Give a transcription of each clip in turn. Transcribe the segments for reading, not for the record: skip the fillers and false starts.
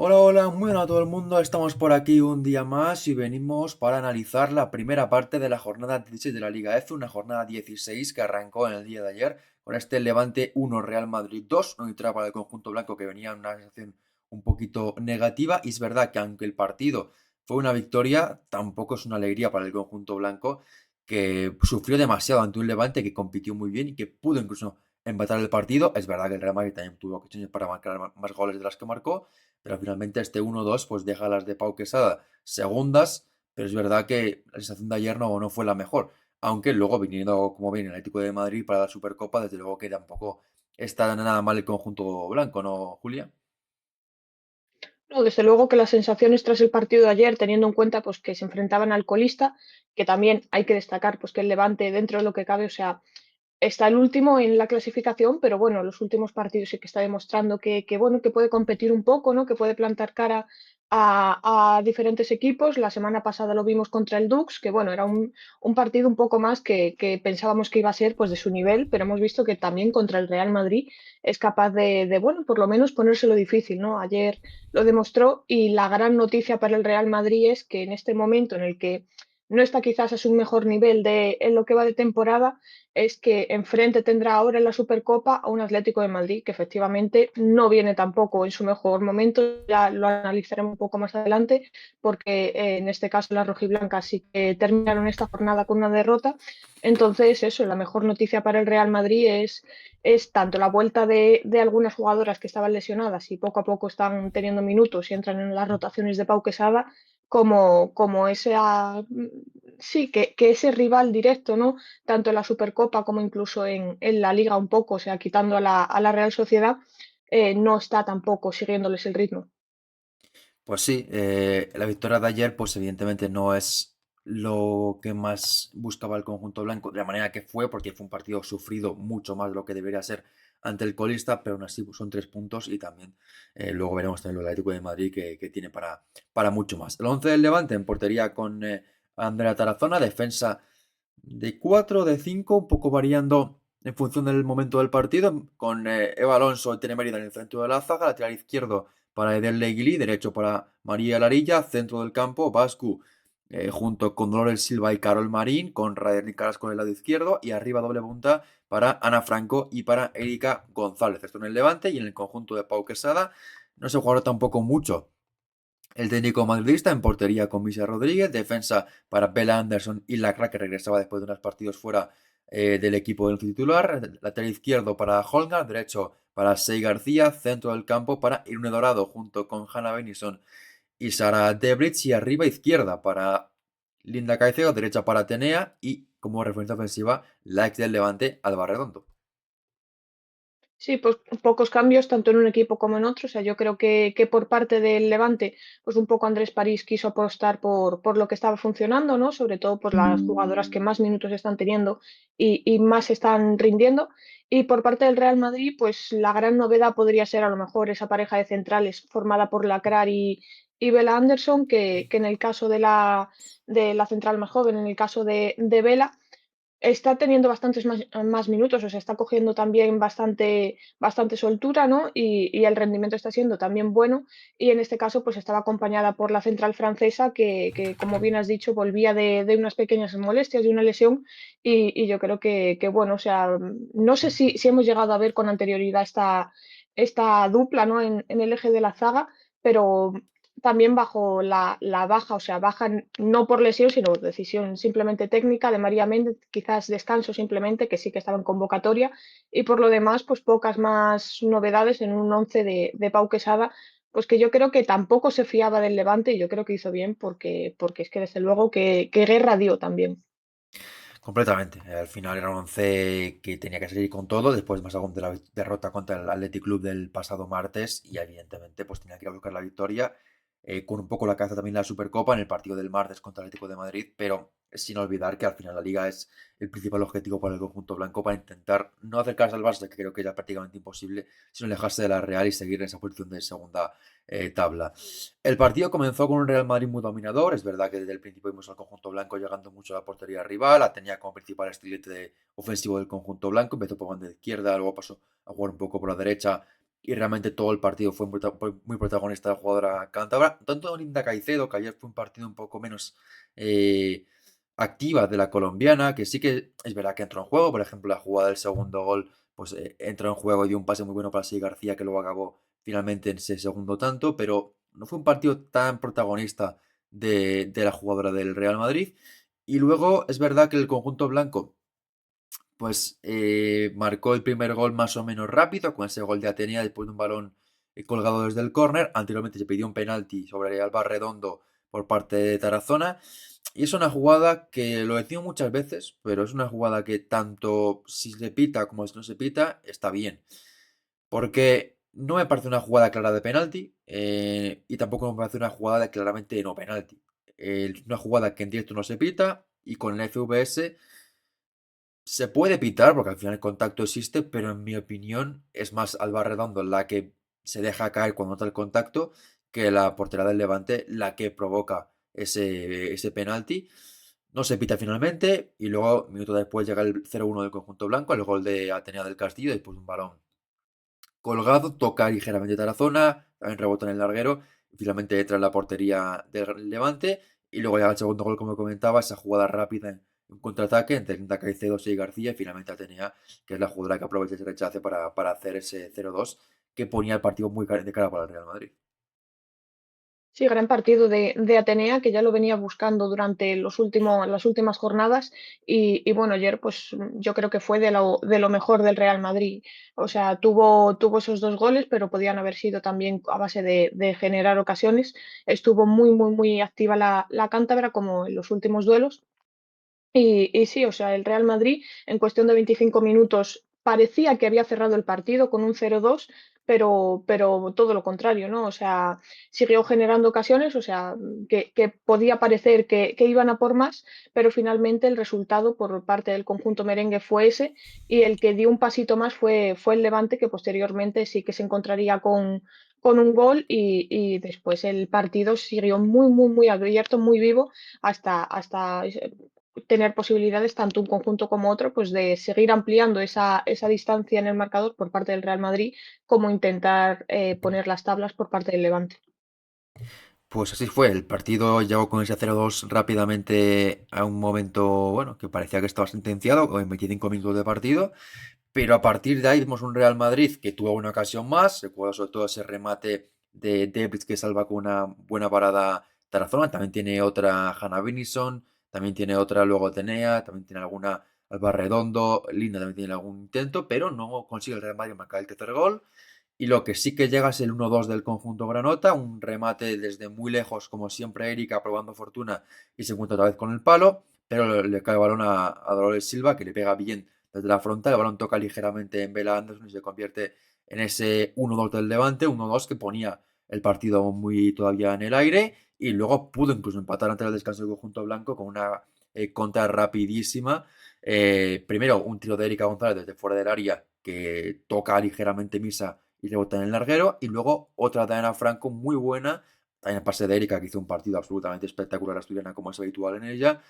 Hola, hola, muy buenas a todo el mundo. Estamos por aquí un día más y venimos para analizar la primera parte de la jornada 16 de la Liga F, una jornada 16 que arrancó en el día de ayer con este Levante 1 Real Madrid 2, una victoria para el conjunto blanco que venía en una sensación un poquito negativa. Y es verdad que aunque el partido fue una victoria, tampoco es una alegría para el conjunto blanco que sufrió demasiado ante un Levante que compitió muy bien y que pudo incluso empatar el partido. Es verdad que el Real Madrid también tuvo ocasiones para marcar más goles de las que marcó, pero finalmente este 1-2 pues deja a las de Pau Quesada segundas, pero es verdad que la sensación de ayer no fue la mejor, aunque luego viniendo como viene el Atlético de Madrid para la Supercopa, desde luego que tampoco está nada mal el conjunto blanco, ¿no, Julia? No, desde luego que las sensaciones tras el partido de ayer, teniendo en cuenta pues que se enfrentaban al colista, que también hay que destacar pues que el Levante dentro de lo que cabe, o sea, está el último en la clasificación, pero bueno, los últimos partidos sí que está demostrando bueno, que puede competir un poco, ¿no? Que puede plantar cara a diferentes equipos. La semana pasada lo vimos contra el Dux, que bueno, era un partido un poco más que pensábamos que iba a ser pues de su nivel, pero hemos visto que también contra el Real Madrid es capaz bueno, por lo menos ponérselo difícil, ¿no? Ayer lo demostró y la gran noticia para el Real Madrid es que en este momento en el que no está quizás a su mejor nivel en lo que va de temporada, es que enfrente tendrá ahora en la Supercopa a un Atlético de Madrid que efectivamente no viene tampoco en su mejor momento, ya lo analizaremos un poco más adelante, porque en este caso las rojiblancas sí que terminaron esta jornada con una derrota. Entonces, eso, la mejor noticia para el Real Madrid es tanto la vuelta de algunas jugadoras que estaban lesionadas y poco a poco están teniendo minutos y entran en las rotaciones de Pau Quesada, como ese, sí, que ese rival directo, ¿no? Tanto en la Supercopa como incluso en la Liga un poco, o sea, quitando a la Real Sociedad, no está tampoco siguiéndoles el ritmo. Pues sí, la victoria de ayer, pues evidentemente no es lo que más buscaba el conjunto blanco, de la manera que fue, porque fue un partido sufrido mucho más de lo que debería ser ante el colista, pero aún así pues, son 3 puntos y también luego veremos también lo del Atlético de Madrid que tiene para mucho más. El 11 del Levante en portería con Andrea Tarazona, defensa de 4 de 5 un poco variando en función del momento del partido, con Eva Alonso y Tere Mérida en el centro de la zaga, lateral izquierdo para Eder Leguili, derecho para María Larilla, centro del campo, Bascu junto con Dolores Silva y Carol Marín, con Rader Carrasco en el lado izquierdo, y arriba doble punta para Ana Franco y para Erika González. Esto en el Levante y en el conjunto de Pau Quesada no se jugaron tampoco mucho. El técnico madridista en portería con Misa Rodríguez, defensa para Bella Anderson y Lacra, que regresaba después de unos partidos fuera del equipo del titular, lateral izquierdo para Holgar, derecho para Sei García, centro del campo para Irune Dorado junto con Hannah Benison y Sara Debridge, y arriba izquierda para Linda Caicedo, derecha para Atenea y como referencia ofensiva la ex del Levante, Alba Redondo. Sí, pues pocos cambios, tanto en un equipo como en otro. O sea, yo creo que por parte del Levante, pues un poco Andrés París quiso apostar por lo que estaba funcionando, ¿no? Sobre todo por las jugadoras que más minutos están teniendo y más están rindiendo. Y por parte del Real Madrid, pues la gran novedad podría ser a lo mejor esa pareja de centrales formada por Lacrar y Bella Anderson, que en el caso de la central más joven, en el caso de Bella está teniendo bastantes más minutos, o sea, está cogiendo también bastante soltura, ¿no? Y el rendimiento está siendo también bueno. Y en este caso, pues estaba acompañada por la central francesa, que como bien has dicho, volvía de unas pequeñas molestias, de una lesión. Y yo creo bueno, o sea, no sé si hemos llegado a ver con anterioridad esta dupla, ¿no? En el eje de la zaga, pero también bajo la baja, o sea, baja no por lesión, sino por decisión simplemente técnica de María Méndez, quizás descanso simplemente, que sí que estaba en convocatoria, y por lo demás, pues pocas más novedades en un once de Pau Quesada, pues que yo creo que tampoco se fiaba del Levante y yo creo que hizo bien porque es que desde luego que guerra dio también. Completamente. Al final era un once que tenía que salir con todo, después más aún de la derrota contra el Athletic Club del pasado martes, y evidentemente pues tenía que ir a buscar la victoria, con un poco la cabeza también en la Supercopa en el partido del martes contra el Atlético de Madrid, pero sin olvidar que al final la Liga es el principal objetivo para el conjunto blanco, para intentar no acercarse al Barça, que creo que ya es prácticamente imposible, sino alejarse de la Real y seguir en esa posición de segunda tabla. El partido comenzó con un Real Madrid muy dominador. Es verdad que desde el principio vimos al conjunto blanco llegando mucho a la portería rival. La tenía como principal estilete ofensivo del conjunto blanco. Empezó por banda izquierda, luego pasó a jugar un poco por la derecha, y realmente todo el partido fue muy protagonista la jugadora cántabra. Tanto Linda Caicedo, que ayer fue un partido un poco menos eh, activa de la colombiana, que sí que es verdad que entró en juego. Por ejemplo, la jugada del segundo gol, pues entró en juego y dio un pase muy bueno para Sey García, que luego acabó finalmente en ese segundo tanto, pero no fue un partido tan protagonista de la jugadora del Real Madrid. Y luego es verdad que el conjunto blanco pues marcó el primer gol más o menos rápido, con ese gol de Atenea después de un balón colgado desde el córner. Anteriormente se pidió un penalti sobre Alba Redondo por parte de Tarazona. Y es una jugada que lo decimos muchas veces, pero es una jugada que tanto si se pita como si no se pita, está bien. Porque no me parece una jugada clara de penalti y tampoco me parece una jugada de claramente no penalti. Es una jugada que en directo no se pita y con el FVS se puede pitar porque al final el contacto existe, pero en mi opinión es más Alba Redondo la que se deja caer cuando nota el contacto que la portera del Levante la que provoca ese penalti. No se pita finalmente y luego, minuto después, llega el 0-1 del conjunto blanco, el gol de Atenea del Castillo después de un balón colgado, toca ligeramente Tarazona, también rebota en el larguero, y finalmente entra en la portería del Levante, y luego llega el segundo gol, como comentaba, esa jugada rápida en contraataque entre Linda Caicedo y García, y finalmente Atenea, que es la jugadora que aprovecha ese rechace para hacer ese 0-2, que ponía el partido muy de cara para el Real Madrid. Sí, gran partido de Atenea, que ya lo venía buscando durante las últimas jornadas. Y bueno, ayer pues yo creo que fue de lo mejor del Real Madrid. O sea, tuvo esos dos goles, pero podían haber sido también a base de generar ocasiones. Estuvo muy, muy, muy activa la cántabra, como en los últimos duelos. Y sí, o sea, el Real Madrid en cuestión de 25 minutos parecía que había cerrado el partido con un 0-2, pero todo lo contrario, ¿no? O sea, siguió generando ocasiones, o sea, que podía parecer que iban a por más, pero finalmente el resultado por parte del conjunto merengue fue ese, y el que dio un pasito más fue el Levante, que posteriormente sí que se encontraría con un gol, y después el partido siguió muy, muy, muy abierto, muy vivo hasta tener posibilidades, tanto un conjunto como otro, pues de seguir ampliando esa distancia en el marcador por parte del Real Madrid, como intentar poner las tablas por parte del Levante. Pues así fue, el partido llegó con ese 0-2 rápidamente a un momento, bueno, que parecía que estaba sentenciado, en 25 minutos de partido, pero a partir de ahí vimos un Real Madrid que tuvo una ocasión más. Recuerdo sobre todo ese remate de Debris que salva con una buena parada Tarazona. También tiene otra Hannah Vinison, también tiene otra luego Tenea, también tiene alguna Alba Redondo, Linda también tiene algún intento, pero no consigue el Real Madrid marcar el tercer gol. Y lo que sí que llega es el 1-2 del conjunto Granota, un remate desde muy lejos, como siempre Erika probando fortuna y se encuentra otra vez con el palo, pero le cae el balón a Dolores Silva, que le pega bien desde la frontal, el balón toca ligeramente en Bella Anderson y se convierte en ese 1-2 del Levante, 1-2 que ponía el partido muy todavía en el aire y luego pudo incluso empatar antes del descanso del conjunto blanco con una contra rapidísima. Primero un tiro de Erika González desde fuera del área que toca ligeramente Misa y rebota en el larguero. Y luego otra de Ana Franco muy buena. También el pase de Erika, que hizo un partido absolutamente espectacular asturiana, como es habitual en ella.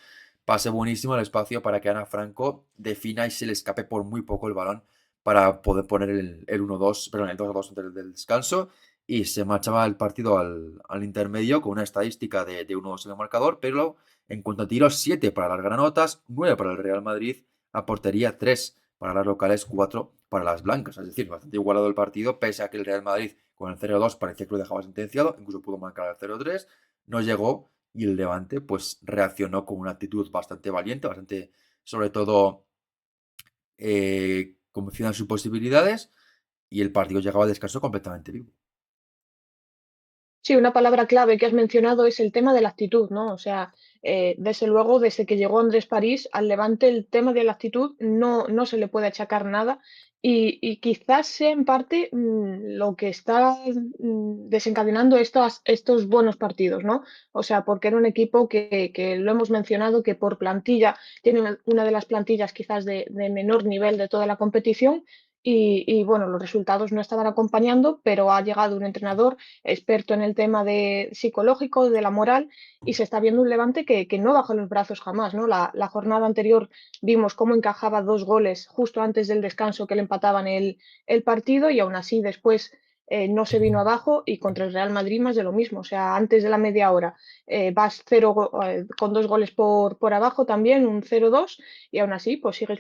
Pase buenísimo al espacio para que Ana Franco defina y se le escape por muy poco el balón para poder poner el 1-2, perdón, el 2-2 antes del descanso. Y se marchaba el partido al intermedio con una estadística de 1-2 en el marcador, pero en cuanto a tiros, 7 para las granotas, 9 para el Real Madrid, a portería 3 para las locales, 4 para las blancas. Es decir, bastante igualado el partido, pese a que el Real Madrid con el 0-2 parecía que lo dejaba sentenciado, incluso pudo marcar el 0-3, no llegó y el Levante pues reaccionó con una actitud bastante valiente, bastante, sobre todo, convencida en sus posibilidades y el partido llegaba al descanso completamente vivo. Sí, una palabra clave que has mencionado es el tema de la actitud, ¿no? O sea, desde luego, desde que llegó Andrés París al Levante, el tema de la actitud no se le puede achacar nada, y quizás sea en parte lo que está desencadenando estos buenos partidos, ¿no? O sea, porque era un equipo que lo hemos mencionado, que por plantilla tiene una de las plantillas quizás de menor nivel de toda la competición, y, bueno, los resultados no estaban acompañando, pero ha llegado un entrenador experto en el tema de psicológico, de la moral, y se está viendo un Levante que no baja los brazos jamás, ¿no? La jornada anterior vimos cómo encajaba 2 goles justo antes del descanso que le empataban el partido y aún así después no se vino abajo y contra el Real Madrid más de lo mismo. O sea, antes de la media hora vas con 2 goles por abajo también, un 0-2 y aún así pues sigues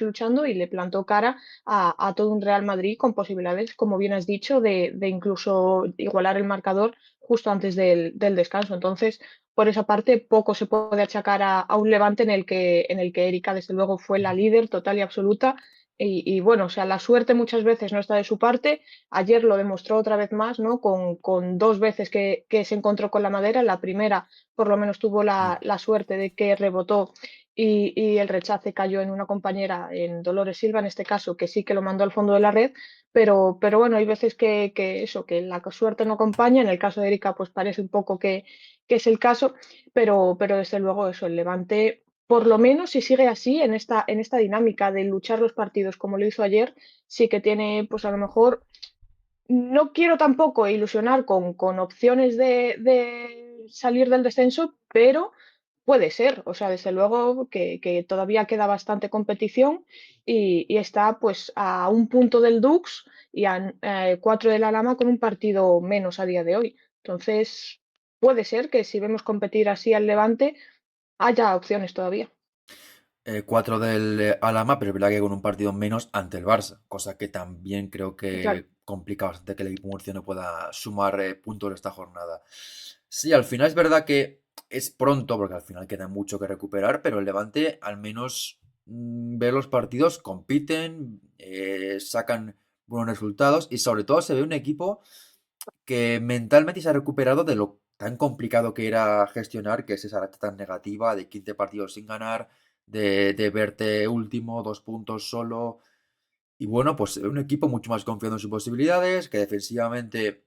luchando y le plantó cara a todo un Real Madrid con posibilidades, como bien has dicho, de incluso igualar el marcador justo antes del descanso. Entonces, por esa parte, poco se puede achacar a un Levante en el que Erika, desde luego, fue la líder total y absoluta. Y bueno, o sea, la suerte muchas veces no está de su parte. Ayer lo demostró otra vez más, ¿no? Con 2 veces que se encontró con la madera. La primera, por lo menos, tuvo Mm. la suerte de que rebotó y el rechace cayó en una compañera, en Dolores Silva, en este caso, que sí que lo mandó al fondo de la red, pero bueno, hay veces que la suerte no acompaña, en el caso de Erika pues parece un poco que es el caso, pero desde luego eso, el Levante, por lo menos si sigue así, en esta dinámica de luchar los partidos como lo hizo ayer, sí que tiene pues a lo mejor no quiero tampoco ilusionar con opciones de salir del descenso, pero puede ser. O sea, desde luego que todavía queda bastante competición y está pues a un punto del Dux y a 4 de la Lama con un partido menos a día de hoy. Entonces, puede ser que si vemos competir así al Levante, haya opciones todavía. 4 del Alama, pero es verdad que con un partido menos ante el Barça, cosa que también creo Claro. que complica bastante que el equipo murciano pueda sumar puntos de esta jornada. Sí, al final es verdad que es pronto, porque al final queda mucho que recuperar, pero el Levante al menos ve los partidos, compiten, sacan buenos resultados y sobre todo se ve un equipo que mentalmente se ha recuperado de lo tan complicado que era gestionar, que es esa racha tan negativa de 15 partidos sin ganar, de verte último, 2 puntos solo. Y bueno, pues un equipo mucho más confiado en sus posibilidades, que defensivamente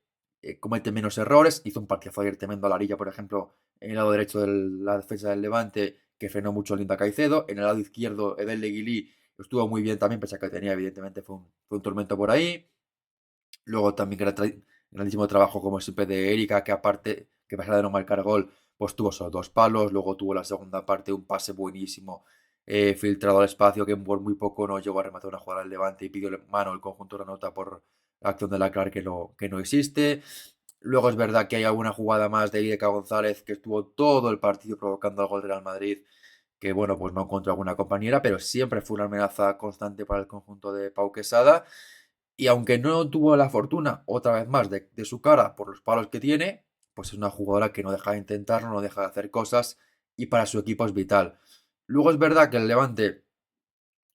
comete menos errores. Hizo un partidazo ayer tremendo a Larilla, por ejemplo, en el lado derecho de la defensa del Levante, que frenó mucho Linda Caicedo. En el lado izquierdo, Edel Leguilí estuvo muy bien también, pese a que tenía, evidentemente, fue un tormento por ahí. Luego también grandísimo trabajo, como siempre, de Erika, que aparte, que a pesar de no marcar gol, pues tuvo solo 2 palos. Luego tuvo la segunda parte un pase buenísimo, filtrado al espacio, que por muy poco no llegó a rematar una jugada al Levante y pidió mano el conjunto de la nota por la acción de la Clark que no existe. Luego es verdad que hay alguna jugada más de Ideca González que estuvo todo el partido provocando el gol del Real Madrid, que bueno, pues no encontró alguna compañera, pero siempre fue una amenaza constante para el conjunto de Pau Quesada. Y aunque no tuvo la fortuna, otra vez más, de su cara por los palos que tiene, pues es una jugadora que no deja de intentarlo, no deja de hacer cosas y para su equipo es vital. Luego es verdad que el Levante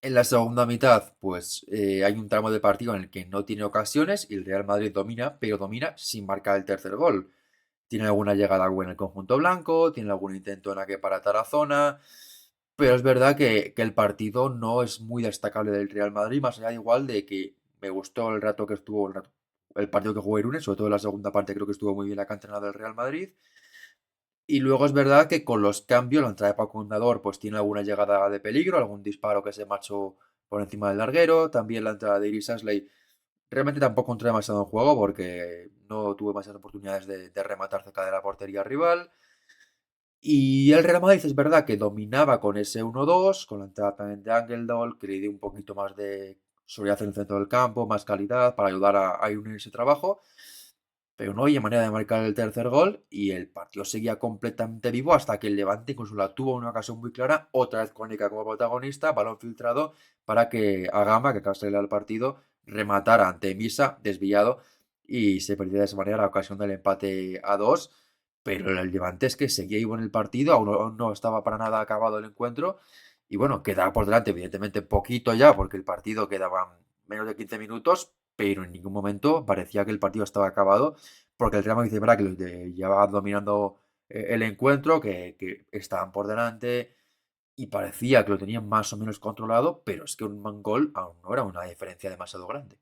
en la segunda mitad, pues hay un tramo de partido en el que no tiene ocasiones y el Real Madrid domina, pero domina sin marcar el tercer gol. Tiene alguna llegada buena en el conjunto blanco, tiene algún intento en la que para Tarazona, pero es verdad que el partido no es muy destacable del Real Madrid, más allá de igual de que me gustó el rato que estuvo, el partido que jugó Irune, sobre todo en la segunda parte creo que estuvo muy bien la cantonada del Real Madrid. Y luego es verdad que con los cambios, la entrada de Paco Fundador pues tiene alguna llegada de peligro, algún disparo que se marchó por encima del larguero, también la entrada de Iris Asley realmente tampoco entró demasiado en juego porque no tuvo demasiadas oportunidades de rematar cerca de la portería rival. Y el Real Madrid es verdad que dominaba con ese 1-2, con la entrada también de Angeldol, que le dio un poquito más de seguridad en el centro del campo, más calidad para ayudar a unir ese trabajo. Pero no había manera de marcar el tercer gol y el partido seguía completamente vivo hasta que el Levante incluso la tuvo una ocasión muy clara, otra vez con Ica como protagonista, balón filtrado para que Agama, que acaba de salir al partido, rematara ante Misa, desviado, y se perdiera de esa manera la ocasión del empate a 2. Pero el Levante es que seguía vivo en el partido, aún no estaba para nada acabado el encuentro. Y bueno, quedaba por delante, evidentemente, poquito ya, porque el partido quedaban menos de 15 minutos, pero en ningún momento parecía que el partido estaba acabado, porque el Real Madrid es verdad que llevaba dominando el encuentro, que estaban por delante y parecía que lo tenían más o menos controlado, pero es que un gol aún no era una diferencia demasiado grande.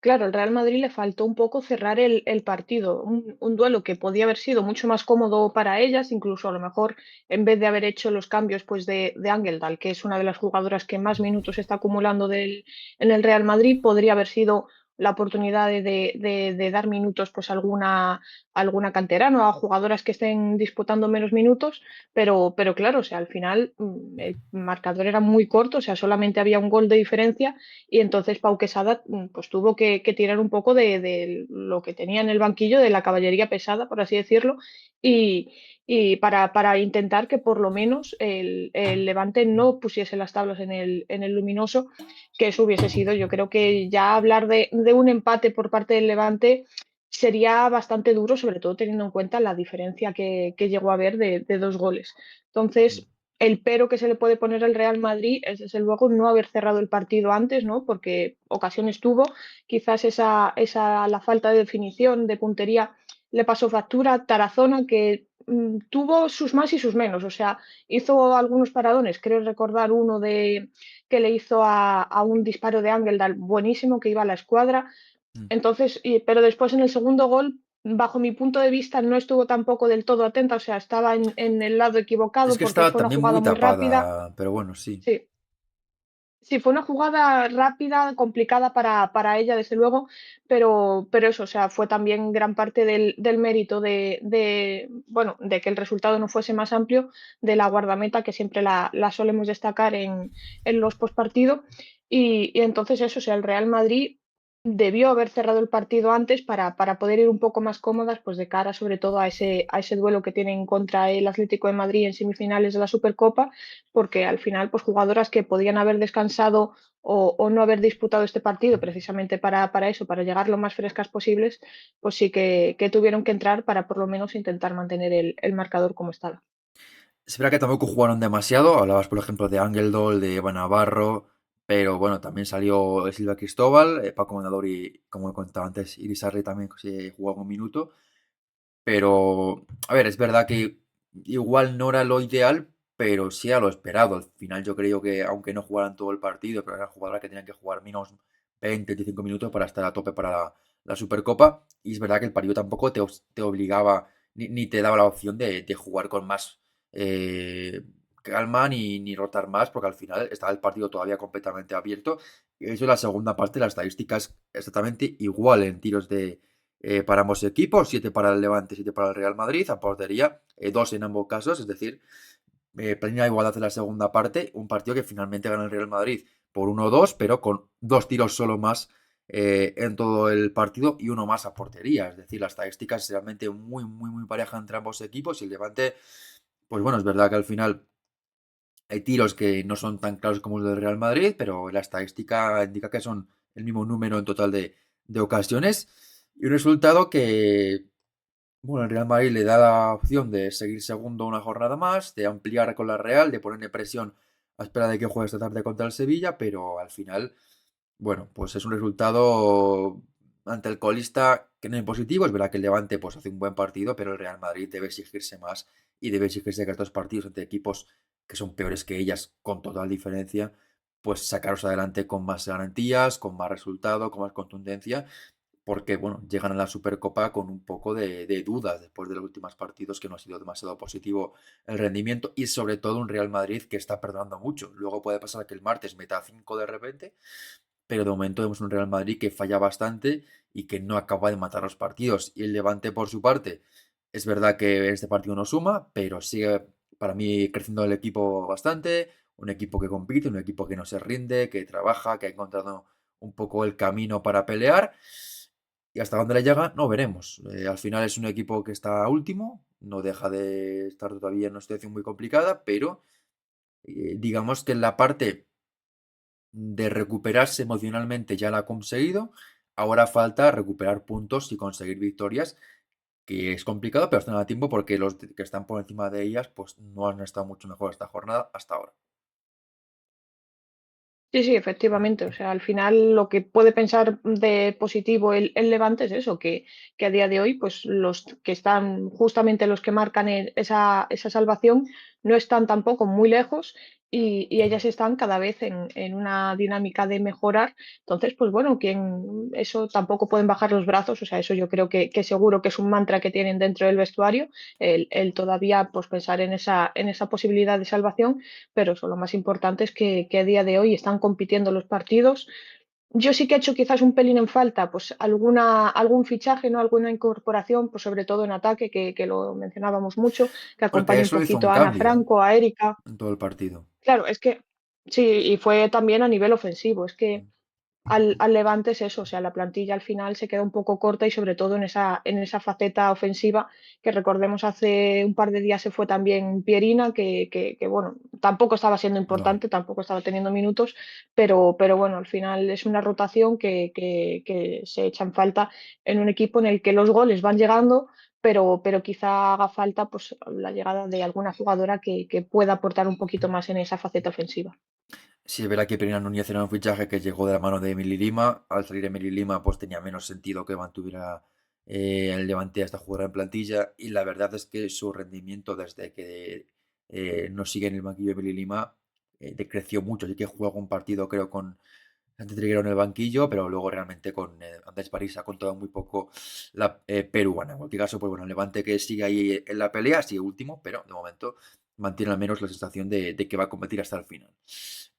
Claro, el Real Madrid le faltó un poco cerrar el partido, un duelo que podía haber sido mucho más cómodo para ellas, incluso a lo mejor en vez de haber hecho los cambios pues de Angeldal, que es una de las jugadoras que más minutos está acumulando en el Real Madrid, podría haber sido la oportunidad de dar minutos pues a alguna canterana o a jugadoras que estén disputando menos minutos, pero claro, o sea, al final el marcador era muy corto, o sea, solamente había un gol de diferencia y entonces Pau Quesada pues tuvo que tirar un poco de lo que tenía en el banquillo, de la caballería pesada, por así decirlo, y, y para intentar que por lo menos el Levante no pusiese las tablas en el luminoso, que eso hubiese sido, yo creo que ya hablar de un empate por parte del Levante sería bastante duro, sobre todo teniendo en cuenta la diferencia que llegó a haber de 2 goles. Entonces, el pero que se le puede poner al Real Madrid es desde luego no haber cerrado el partido antes, ¿no? Porque ocasiones tuvo, quizás la falta de definición, de puntería, le pasó factura. Tarazona, que tuvo sus más y sus menos, o sea, hizo algunos paradones, creo recordar uno que le hizo a un disparo de Angeldal buenísimo que iba a la escuadra. Mm. Entonces, pero después en el segundo gol, bajo mi punto de vista, no estuvo tampoco del todo atenta, o sea, estaba en el lado Es equivocado que porque estaba fue una también jugada muy muy rápida. tapada, pero bueno, sí. Sí, sí, fue una jugada rápida, complicada para ella, desde luego, pero eso, o sea, fue también gran parte del mérito bueno, de que el resultado no fuese más amplio de la guardameta, que siempre la solemos destacar en los postpartidos. Y entonces eso, o sea, el Real Madrid debió haber cerrado el partido antes para poder ir un poco más cómodas, pues de cara sobre todo a ese duelo que tienen contra el Atlético de Madrid en semifinales de la Supercopa, porque al final, pues jugadoras que podían haber descansado o no haber disputado este partido precisamente para eso, para llegar lo más frescas posibles, pues sí que tuvieron que entrar para por lo menos intentar mantener el marcador como estaba. Es verdad que tampoco jugaron demasiado. Hablabas, por ejemplo, de Angeldol, de Eva Navarro, pero bueno, también salió Silvia Cristóbal, Paco Mandador y, como he contado antes, Iris Arley también se jugó un minuto. Pero, a ver, es verdad que igual no era lo ideal, pero sí a lo esperado. Al final yo creo que, aunque no jugaran todo el partido, pero eran jugadoras que tenían que jugar menos 20-25 minutos para estar a tope para la Supercopa. Y es verdad que el partido tampoco te obligaba, ni te daba la opción de jugar con más calma, ni rotar más, porque al final estaba el partido todavía completamente abierto. Y eso en la segunda parte, la estadística es exactamente igual en tiros para ambos equipos, 7 para el Levante, 7 para el Real Madrid, a portería, 2 en ambos casos, es decir, plena igualdad en la segunda parte, un partido que finalmente gana el Real Madrid por 1-2, pero con 2 tiros solo más en todo el partido y uno más a portería, es decir, la estadística es realmente muy, muy, muy pareja entre ambos equipos y el Levante, pues bueno, es verdad que al final hay tiros que no son tan claros como los del Real Madrid, pero la estadística indica que son el mismo número en total de ocasiones y un resultado que, bueno, el Real Madrid le da la opción de seguir segundo una jornada más, de ampliar con la Real, de ponerle presión a espera de que juegue esta tarde contra el Sevilla, pero al final, bueno, pues es un resultado ante el colista que no es positivo. Es verdad que el Levante pues hace un buen partido, pero el Real Madrid debe exigirse más y debe exigirse que estos partidos ante equipos que son peores que ellas, con total diferencia, pues sacarlos adelante con más garantías, con más resultado, con más contundencia porque bueno, llegan a la Supercopa con un poco de dudas después de los últimos partidos que no ha sido demasiado positivo el rendimiento y sobre todo un Real Madrid que está perdonando mucho. Luego puede pasar que el martes meta 5 de repente, pero de momento vemos un Real Madrid que falla bastante y que no acaba de matar los partidos. Y el Levante por su parte, es verdad que este partido no suma, pero sigue para mí creciendo el equipo bastante, un equipo que compite, un equipo que no se rinde, que trabaja, que ha encontrado un poco el camino para pelear. Y hasta dónde le llega, no veremos. Al final es un equipo que está último, no deja de estar todavía en una situación muy complicada, pero digamos que en la parte de recuperarse emocionalmente ya la ha conseguido. Ahora falta recuperar puntos y conseguir victorias, que es complicado, pero están a tiempo porque los que están por encima de ellas pues no han estado mucho mejor esta jornada hasta ahora. Sí, sí, efectivamente. O sea, al final lo que puede pensar de positivo el Levante es eso, que a día de hoy, pues los que están justamente los que marcan esa salvación no están tampoco muy lejos y ellas están cada vez en una dinámica de mejorar. Entonces, pues bueno, eso tampoco pueden bajar los brazos, o sea, eso yo creo que seguro que es un mantra que tienen dentro del vestuario, el todavía pues pensar en esa posibilidad de salvación, pero eso, lo más importante es que a día de hoy están compitiendo los partidos. Yo sí que he hecho quizás un pelín en falta, pues algún fichaje, ¿no? Alguna incorporación, pues sobre todo en ataque, que lo mencionábamos mucho, que Porque acompañe un eso hizo poquito un a Ana cambio, ¿eh? Franco, a Erika. En todo el partido. Claro, es que sí, y fue también a nivel ofensivo. Es que al Levante es eso, o sea, la plantilla al final se queda un poco corta y sobre todo en esa faceta ofensiva, que recordemos hace un par de días se fue también Pierina, que, bueno, tampoco estaba siendo No. importante, tampoco estaba teniendo minutos, pero bueno, al final es una rotación que se echa en falta en un equipo en el que los goles van llegando. Pero quizá haga falta pues, la llegada de alguna jugadora que pueda aportar un poquito más en esa faceta ofensiva. Sí, es verdad que Perina Núñez era un fichaje que llegó de la mano de Emily Lima. Al salir Emily Lima, pues tenía menos sentido que mantuviera el Levante a esta jugadora en plantilla. Y la verdad es que su rendimiento desde que no sigue en el banquillo Emily Lima decreció mucho. Así que jugó un partido, creo, con Santi Triguero en el banquillo, pero luego realmente con Andrés París ha contado muy poco la peruana. En cualquier caso, pues bueno, el Levante que sigue ahí en la pelea, sigue último, pero de momento mantiene al menos la sensación de que va a competir hasta el final.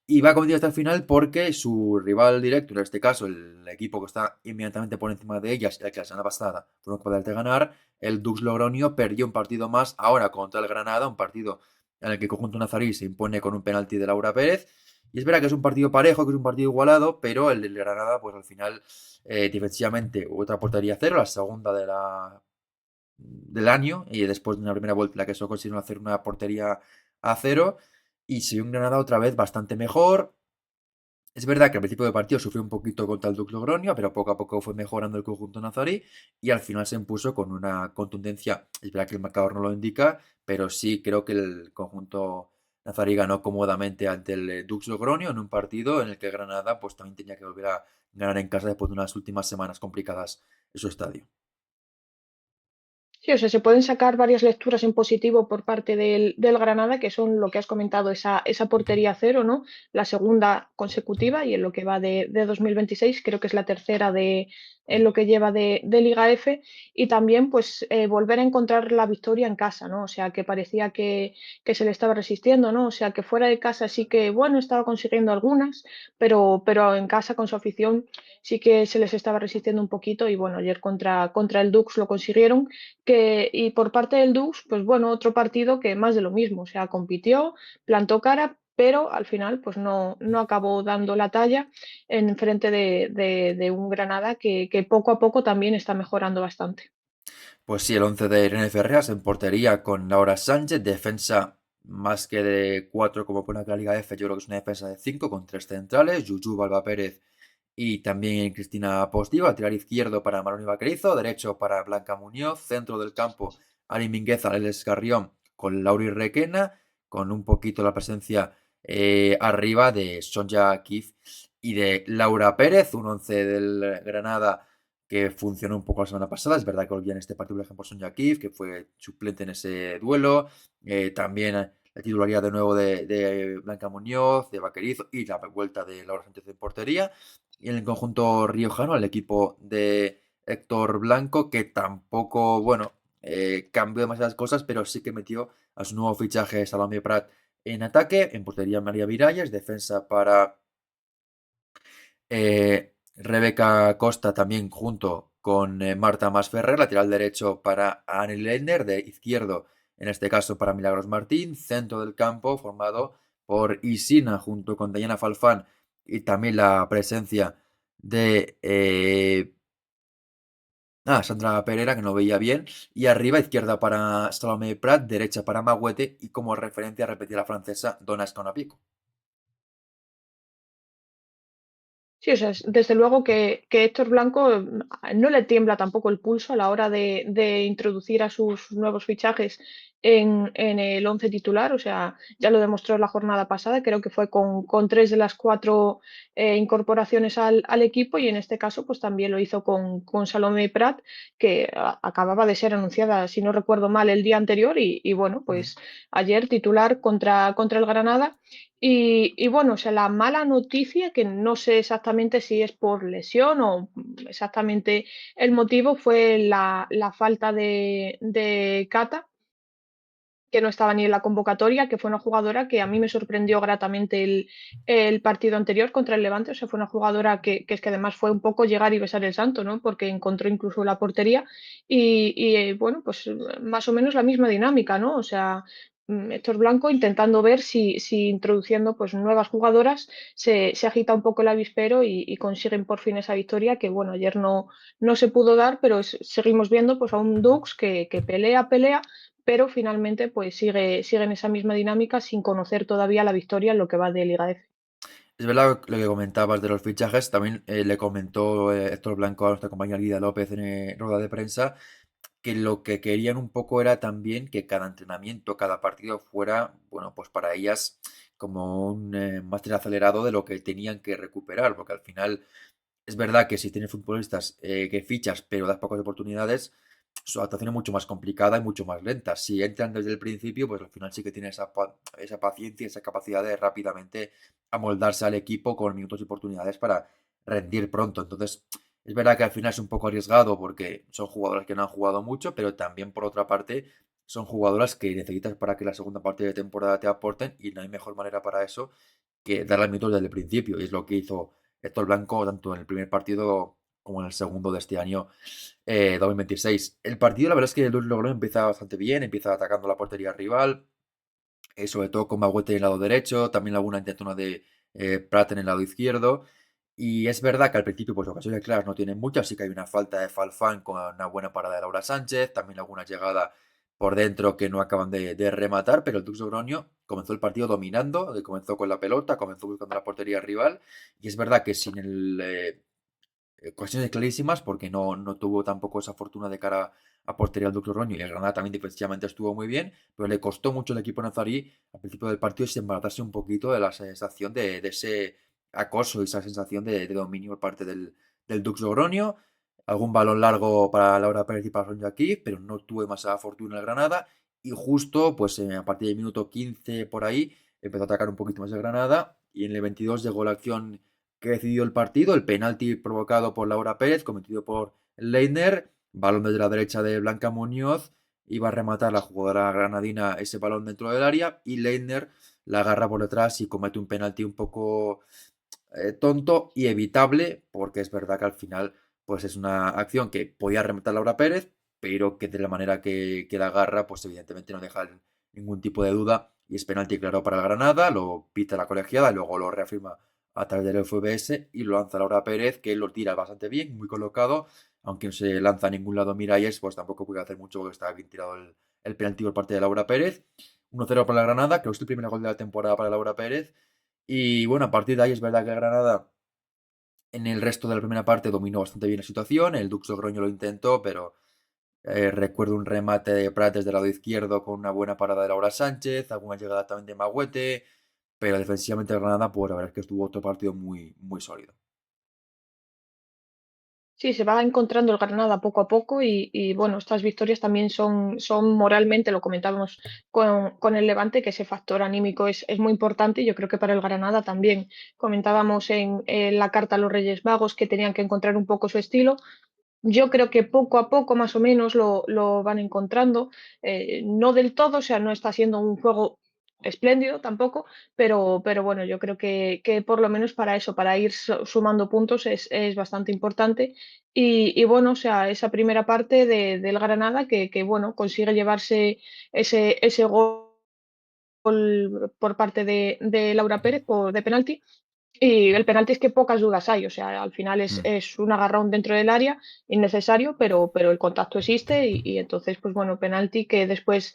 Y va a competir hasta el final porque su rival directo, en este caso el equipo que está inmediatamente por encima de ellas, el que la semana pasada fueron capaces de ganar, el Dux Logroño perdió un partido más ahora contra el Granada, un partido en el que el conjunto nazarí se impone con un penalti de Laura Pérez. Y es verdad que es un partido parejo, que es un partido igualado, pero el del Granada, pues al final, defensivamente, otra portería cero, la segunda del año, y después de una primera vuelta en la que solo consiguieron hacer una portería a cero, y se vio un Granada otra vez bastante mejor. Es verdad que al principio del partido sufrió un poquito contra el Dux Logroño, pero poco a poco fue mejorando el conjunto nazarí y al final se impuso con una contundencia. Es verdad que el marcador no lo indica, pero sí creo que el conjunto nazarí ganó cómodamente ante el Dux Logroño en un partido en el que Granada pues también tenía que volver a ganar en casa después de unas últimas semanas complicadas en su estadio. Sí, o sea, se pueden sacar varias lecturas en positivo por parte del Granada, que son lo que has comentado, esa portería cero, ¿no? La segunda consecutiva y en lo que va de 2026, creo que es la tercera en lo que lleva de Liga F, y también pues volver a encontrar la victoria en casa, ¿no? O sea, que parecía que se le estaba resistiendo, ¿no? O sea, que fuera de casa sí que, bueno, estaba consiguiendo algunas, pero en casa con su afición sí que se les estaba resistiendo un poquito y bueno, ayer contra el Dux lo consiguieron y por parte del Dux, pues bueno, otro partido que más de lo mismo, o sea, compitió, plantó cara, pero al final pues no acabó dando la talla en frente de un Granada que poco a poco también está mejorando bastante. Pues sí, el 11 de Irene Ferreras en portería con Laura Sánchez, defensa más que de 4 como pone la Liga F, yo creo que es una defensa de 5 con 3 centrales, Yuyu, Balba Pérez y también Cristina Postiva, tirar izquierdo para Maroni Vaquerizo, derecho para Blanca Muñoz, centro del campo Ari Mingueza, El Escarrión con Lauri Requena, con un poquito la presencia arriba de Sonja Kif y de Laura Pérez, un 11 del Granada que funcionó un poco la semana pasada. Es verdad que olvidé en este partido, por ejemplo, Sonja Kif, que fue suplente en ese duelo. También la titularidad de nuevo de Blanca Muñoz, de Vaquerizo y la vuelta de Laura Sánchez en portería. Y en el conjunto riojano, el equipo de Héctor Blanco, que tampoco, bueno, cambió demasiadas cosas, pero sí que metió a su nuevo fichaje Salomé Prat en ataque, en portería María Miralles, defensa para Rebeca Costa también junto con Marta Masferrer, lateral derecho para Annie Lender, de izquierdo, en este caso para Milagros Martín, centro del campo formado por Isina junto con Dayana Falfán y también la presencia de Sandra Pereira, que no veía bien, y arriba izquierda para Salomé Prat, derecha para Magüete y como referencia repetía la francesa Donna Esconapico. Sí, o sea, desde luego que Héctor Blanco no le tiembla tampoco el pulso a la hora de introducir a sus nuevos fichajes en el 11 titular, o sea, ya lo demostró la jornada pasada, creo que fue con 3 de las 4 incorporaciones al equipo y en este caso pues también lo hizo con Salomé Prat, que acababa de ser anunciada, si no recuerdo mal, el día anterior y bueno, Ujú. pues ayer titular contra el Granada. Y bueno, o sea, la mala noticia, que no sé exactamente si es por lesión o exactamente el motivo, fue la falta de Cata, que no estaba ni en la convocatoria, que fue una jugadora que a mí me sorprendió gratamente el partido anterior contra el Levante. O sea, fue una jugadora que es que además fue un poco llegar y besar el santo, ¿no? Porque encontró incluso la portería bueno, pues más o menos la misma dinámica, ¿no? O sea, Héctor Blanco intentando ver si introduciendo pues nuevas jugadoras se agita un poco el avispero y consiguen por fin esa victoria que, bueno, ayer no se pudo dar, pero seguimos viendo pues a un Dux que pelea, pero finalmente pues sigue en esa misma dinámica sin conocer todavía la victoria en lo que va de Liga F. Es verdad lo que comentabas de los fichajes, también le comentó Héctor Blanco a nuestra compañera Guida López en rueda de prensa que lo que querían un poco era también que cada entrenamiento, cada partido fuera, bueno, pues para ellas como un máster acelerado de lo que tenían que recuperar, porque al final es verdad que si tienes futbolistas que fichas pero das pocas oportunidades, su adaptación es mucho más complicada y mucho más lenta. Si entran desde el principio, pues al final sí que tiene esa paciencia, esa capacidad de rápidamente amoldarse al equipo con minutos y oportunidades para rendir pronto. Entonces, es verdad que al final es un poco arriesgado porque son jugadoras que no han jugado mucho, pero también por otra parte son jugadoras que necesitas para que la segunda parte de temporada te aporten y no hay mejor manera para eso que darle minutos desde el principio. Y es lo que hizo Héctor Blanco tanto en el primer partido como en el segundo de este año 2026. El partido, la verdad es que el Logroño empieza bastante bien, empieza atacando la portería rival, sobre todo con Maguete en el lado derecho, también alguna intentona de Prat en el lado izquierdo. Y es verdad que al principio, pues ocasiones claras no tienen muchas, sí que hay una falta de Falfán con una buena parada de Laura Sánchez, también alguna llegada por dentro que no acaban de rematar, pero el Dux Logroño comenzó el partido dominando, comenzó con la pelota, comenzó buscando la portería rival, y es verdad que sin el ocasiones clarísimas porque no tuvo tampoco esa fortuna de cara a portería al Dr. Roño y el Granada también defensivamente estuvo muy bien, pero le costó mucho al equipo nazarí al principio del partido desembaratarse un poquito de la sensación de ese acoso y esa sensación de dominio por parte del Dux Logroño. Algún balón largo para Laura Pérez y para Sonia aquí, pero no tuvo demasiada fortuna el Granada. Y justo, pues a partir del minuto 15 por ahí, empezó a atacar un poquito más el Granada. Y en el 22 llegó la acción que decidió el partido, el penalti provocado por Laura Pérez, cometido por Leitner, balón desde la derecha de Blanca Muñoz, iba a rematar la jugadora granadina ese balón dentro del área y Leitner la agarra por detrás y comete un penalti un poco tonto y evitable, porque es verdad que al final pues es una acción que podía rematar Laura Pérez, pero que de la manera que la agarra, pues evidentemente no deja ningún tipo de duda y es penalti claro para el Granada, lo pita la colegiada, luego lo reafirma a través del FBS y lo lanza Laura Pérez, que lo tira bastante bien, muy colocado, aunque no se lanza a ningún lado Miralles, pues tampoco puede hacer mucho porque está bien tirado el penalti por parte de Laura Pérez. 1-0 para la Granada, creo que es el primer gol de la temporada para Laura Pérez. Y bueno, a partir de ahí es verdad que Granada en el resto de la primera parte dominó bastante bien la situación. El Dux Logroño lo intentó, pero recuerdo un remate de Prat desde el lado izquierdo con una buena parada de Laura Sánchez, alguna llegada también de Magüete, pero defensivamente Granada, pues la verdad es que estuvo otro partido muy, muy sólido. Sí, se va encontrando el Granada poco a poco bueno, estas victorias también son moralmente, lo comentábamos con el Levante, que ese factor anímico es muy importante y yo creo que para el Granada también. Comentábamos en la carta a los Reyes Magos que tenían que encontrar un poco su estilo. Yo creo que poco a poco más o menos lo van encontrando, no del todo, o sea, no está siendo un juego espléndido tampoco, pero bueno, yo creo que por lo menos para eso, para ir sumando puntos es bastante importante. Bueno, o sea, esa primera parte del Granada bueno, consigue llevarse ese gol por parte de Laura Pérez de penalti Y el penalti es que pocas dudas hay, o sea, al final Mm, es un agarrón dentro del área, innecesario, pero el contacto existe y entonces, pues bueno, penalti que después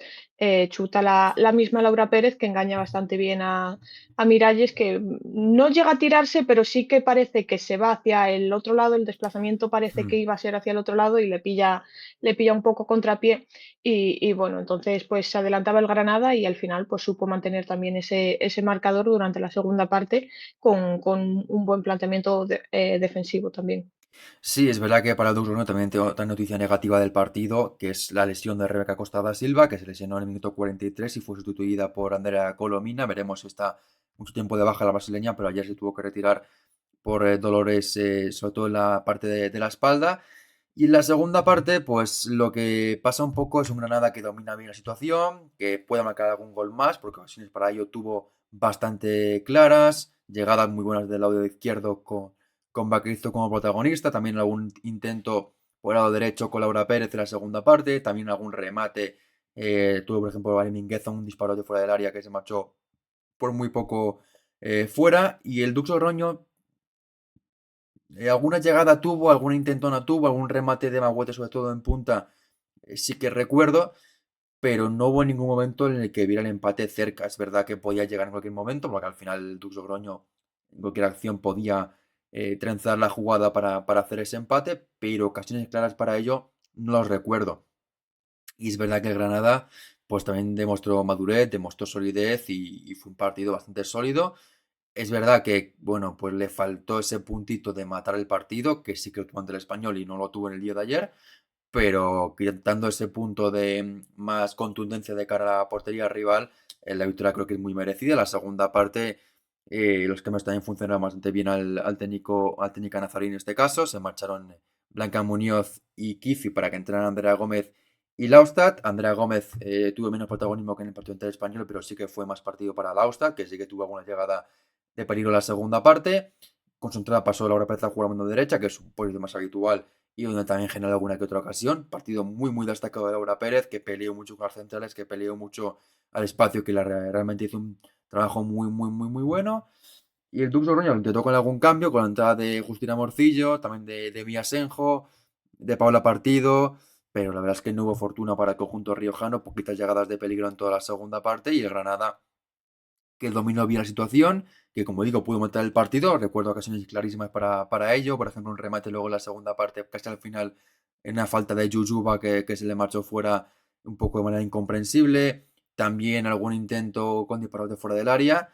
chuta la misma Laura Pérez, que engaña bastante bien a Miralles, que no llega a tirarse, pero sí que parece que se va hacia el otro lado, el desplazamiento parece que mm. iba a ser hacia el otro lado y le pilla un poco contrapié y bueno, entonces pues se adelantaba el Granada y al final pues supo mantener también ese marcador durante la segunda parte con un buen planteamiento defensivo también. Sí, es verdad que para el Dusron también tengo otra noticia negativa del partido, que es la lesión de Rebeca Costa da Silva, que se lesionó en el minuto 43 y fue sustituida por Andrea Colomina. Veremos si está mucho tiempo de baja la brasileña, pero ayer se tuvo que retirar por dolores, sobre todo en la parte de la espalda. Y en la segunda parte, pues lo que pasa un poco es un Granada que domina bien la situación, que puede marcar algún gol más, porque ocasiones para ello tuvo bastante claras, llegadas muy buenas del lado izquierdo con Bacristo como protagonista, también algún intento por el lado derecho con Laura Pérez en la segunda parte, también algún remate, tuvo por ejemplo Vale Mingueza un disparo de fuera del área que se marchó por muy poco fuera, y el Dux Roño alguna llegada tuvo, alguna intentona tuvo, algún remate de Magüete sobre todo en punta, sí que recuerdo, pero no hubo ningún momento en el que viera el empate cerca. Es verdad que podía llegar en cualquier momento, porque al final el Dux Logroño en cualquier acción podía trenzar la jugada para hacer ese empate, pero ocasiones claras para ello no los recuerdo. Y es verdad que el Granada pues también demostró madurez, demostró solidez y fue un partido bastante sólido. Es verdad que, bueno, pues le faltó ese puntito de matar el partido, que sí que lo tuvo ante el Español y no lo tuvo en el día de ayer, pero dando ese punto de más contundencia de cara a la portería rival, la victoria creo que es muy merecida. La segunda parte, los cambios también funcionaron bastante bien al técnico, al técnica Nazarí en este caso. Se marcharon Blanca Muñoz y Kifi para que entraran Andrea Gómez y Laustad. Andrea Gómez tuvo menos protagonismo que en el partido ante el Español, pero sí que fue más partido para Laustad, que sí que tuvo alguna llegada de peligro en la segunda parte. Con su entrada pasó Laura Pérez a jugar a mano derecha, que es un poquito más habitual y donde también generó alguna que otra ocasión. Partido muy, muy destacado de Laura Pérez, que peleó mucho con las centrales, que peleó mucho al espacio, que realmente hizo un trabajo muy, muy, muy, muy bueno. Y el Dux Logroño lo intentó con algún cambio, con la entrada de Justina Morcillo, también de Mía Senjo, de Paula Partido, pero la verdad es que no hubo fortuna para el conjunto riojano, poquitas llegadas de peligro en toda la segunda parte y el Granada que dominó bien la situación, que como digo pudo montar el partido, recuerdo ocasiones clarísimas para ello, por ejemplo un remate luego en la segunda parte, casi al final en una falta de Jujuba que se le marchó fuera un poco de manera incomprensible, también algún intento con disparos de fuera del área,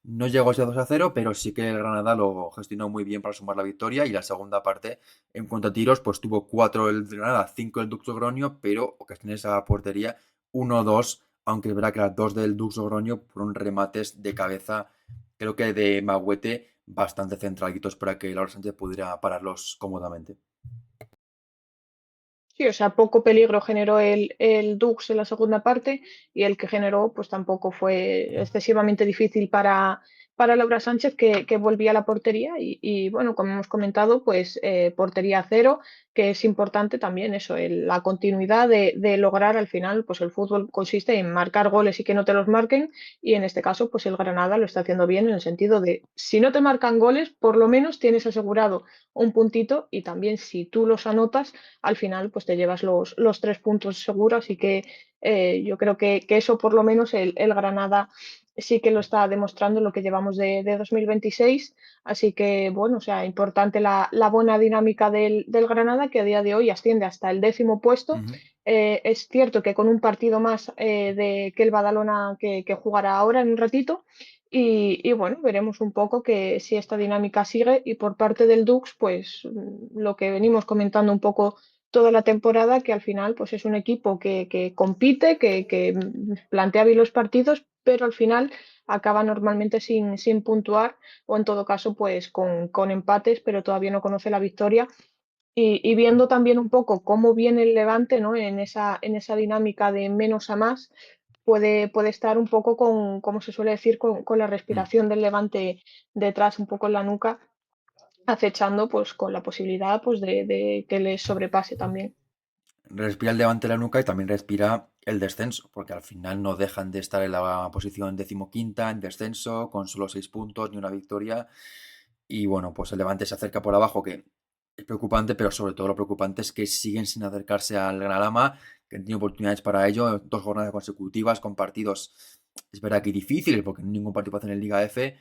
no llegó a ser 2-0, pero sí que el Granada lo gestionó muy bien para sumar la victoria y la segunda parte, en cuanto a tiros, pues tuvo 4 el Granada, 5 el Dux Logroño, pero ocasiones a la portería 1-2 aunque es verdad que las dos del Dux Logroño fueron remates de cabeza, creo que de Magüete, bastante centralitos para que Laura Sánchez pudiera pararlos cómodamente. Sí, o sea, poco peligro generó el Dux en la segunda parte y el que generó, pues tampoco fue excesivamente difícil para Laura Sánchez, que volvía a la portería. Y, bueno, como hemos comentado, pues portería cero, que es importante también eso, la continuidad de lograr al final, pues el fútbol consiste en marcar goles y que no te los marquen. Y en este caso, pues el Granada lo está haciendo bien en el sentido de, si no te marcan goles, por lo menos tienes asegurado un puntito y también si tú los anotas al final pues te llevas los 3 puntos seguros. Así que yo creo que eso por lo menos el Granada sí que lo está demostrando en lo que llevamos de 2026. Así que bueno, o sea, importante la buena dinámica del Granada, que a día de hoy asciende hasta el 10.º puesto. Ujú. Es cierto que con un partido más que el Badalona que jugará ahora en un ratito. Y bueno, veremos un poco que si esta dinámica sigue y por parte del Dux, pues lo que venimos comentando un poco toda la temporada, que al final pues es un equipo que compite, que plantea bien los partidos, pero al final acaba normalmente sin puntuar o en todo caso pues con empates, pero todavía no conoce la victoria. Y viendo también un poco cómo viene el Levante, ¿no? En esa dinámica de menos a más, puede estar un poco con, como se suele decir, con la Mm. respiración del Levante detrás, un poco en la nuca, acechando pues con la posibilidad pues de que les sobrepase también. Respira el levante de la nuca y también respira el descenso, porque al final no dejan de estar en la posición decimoquinta, en descenso, con solo 6 puntos, ni una victoria. Y bueno, pues el Levante se acerca por abajo, que es preocupante, pero sobre todo lo preocupante es que siguen sin acercarse al Granadama, que han tenido oportunidades para ello, 2 jornadas consecutivas con partidos, es verdad que difíciles, porque ningún partido pasa en Liga F,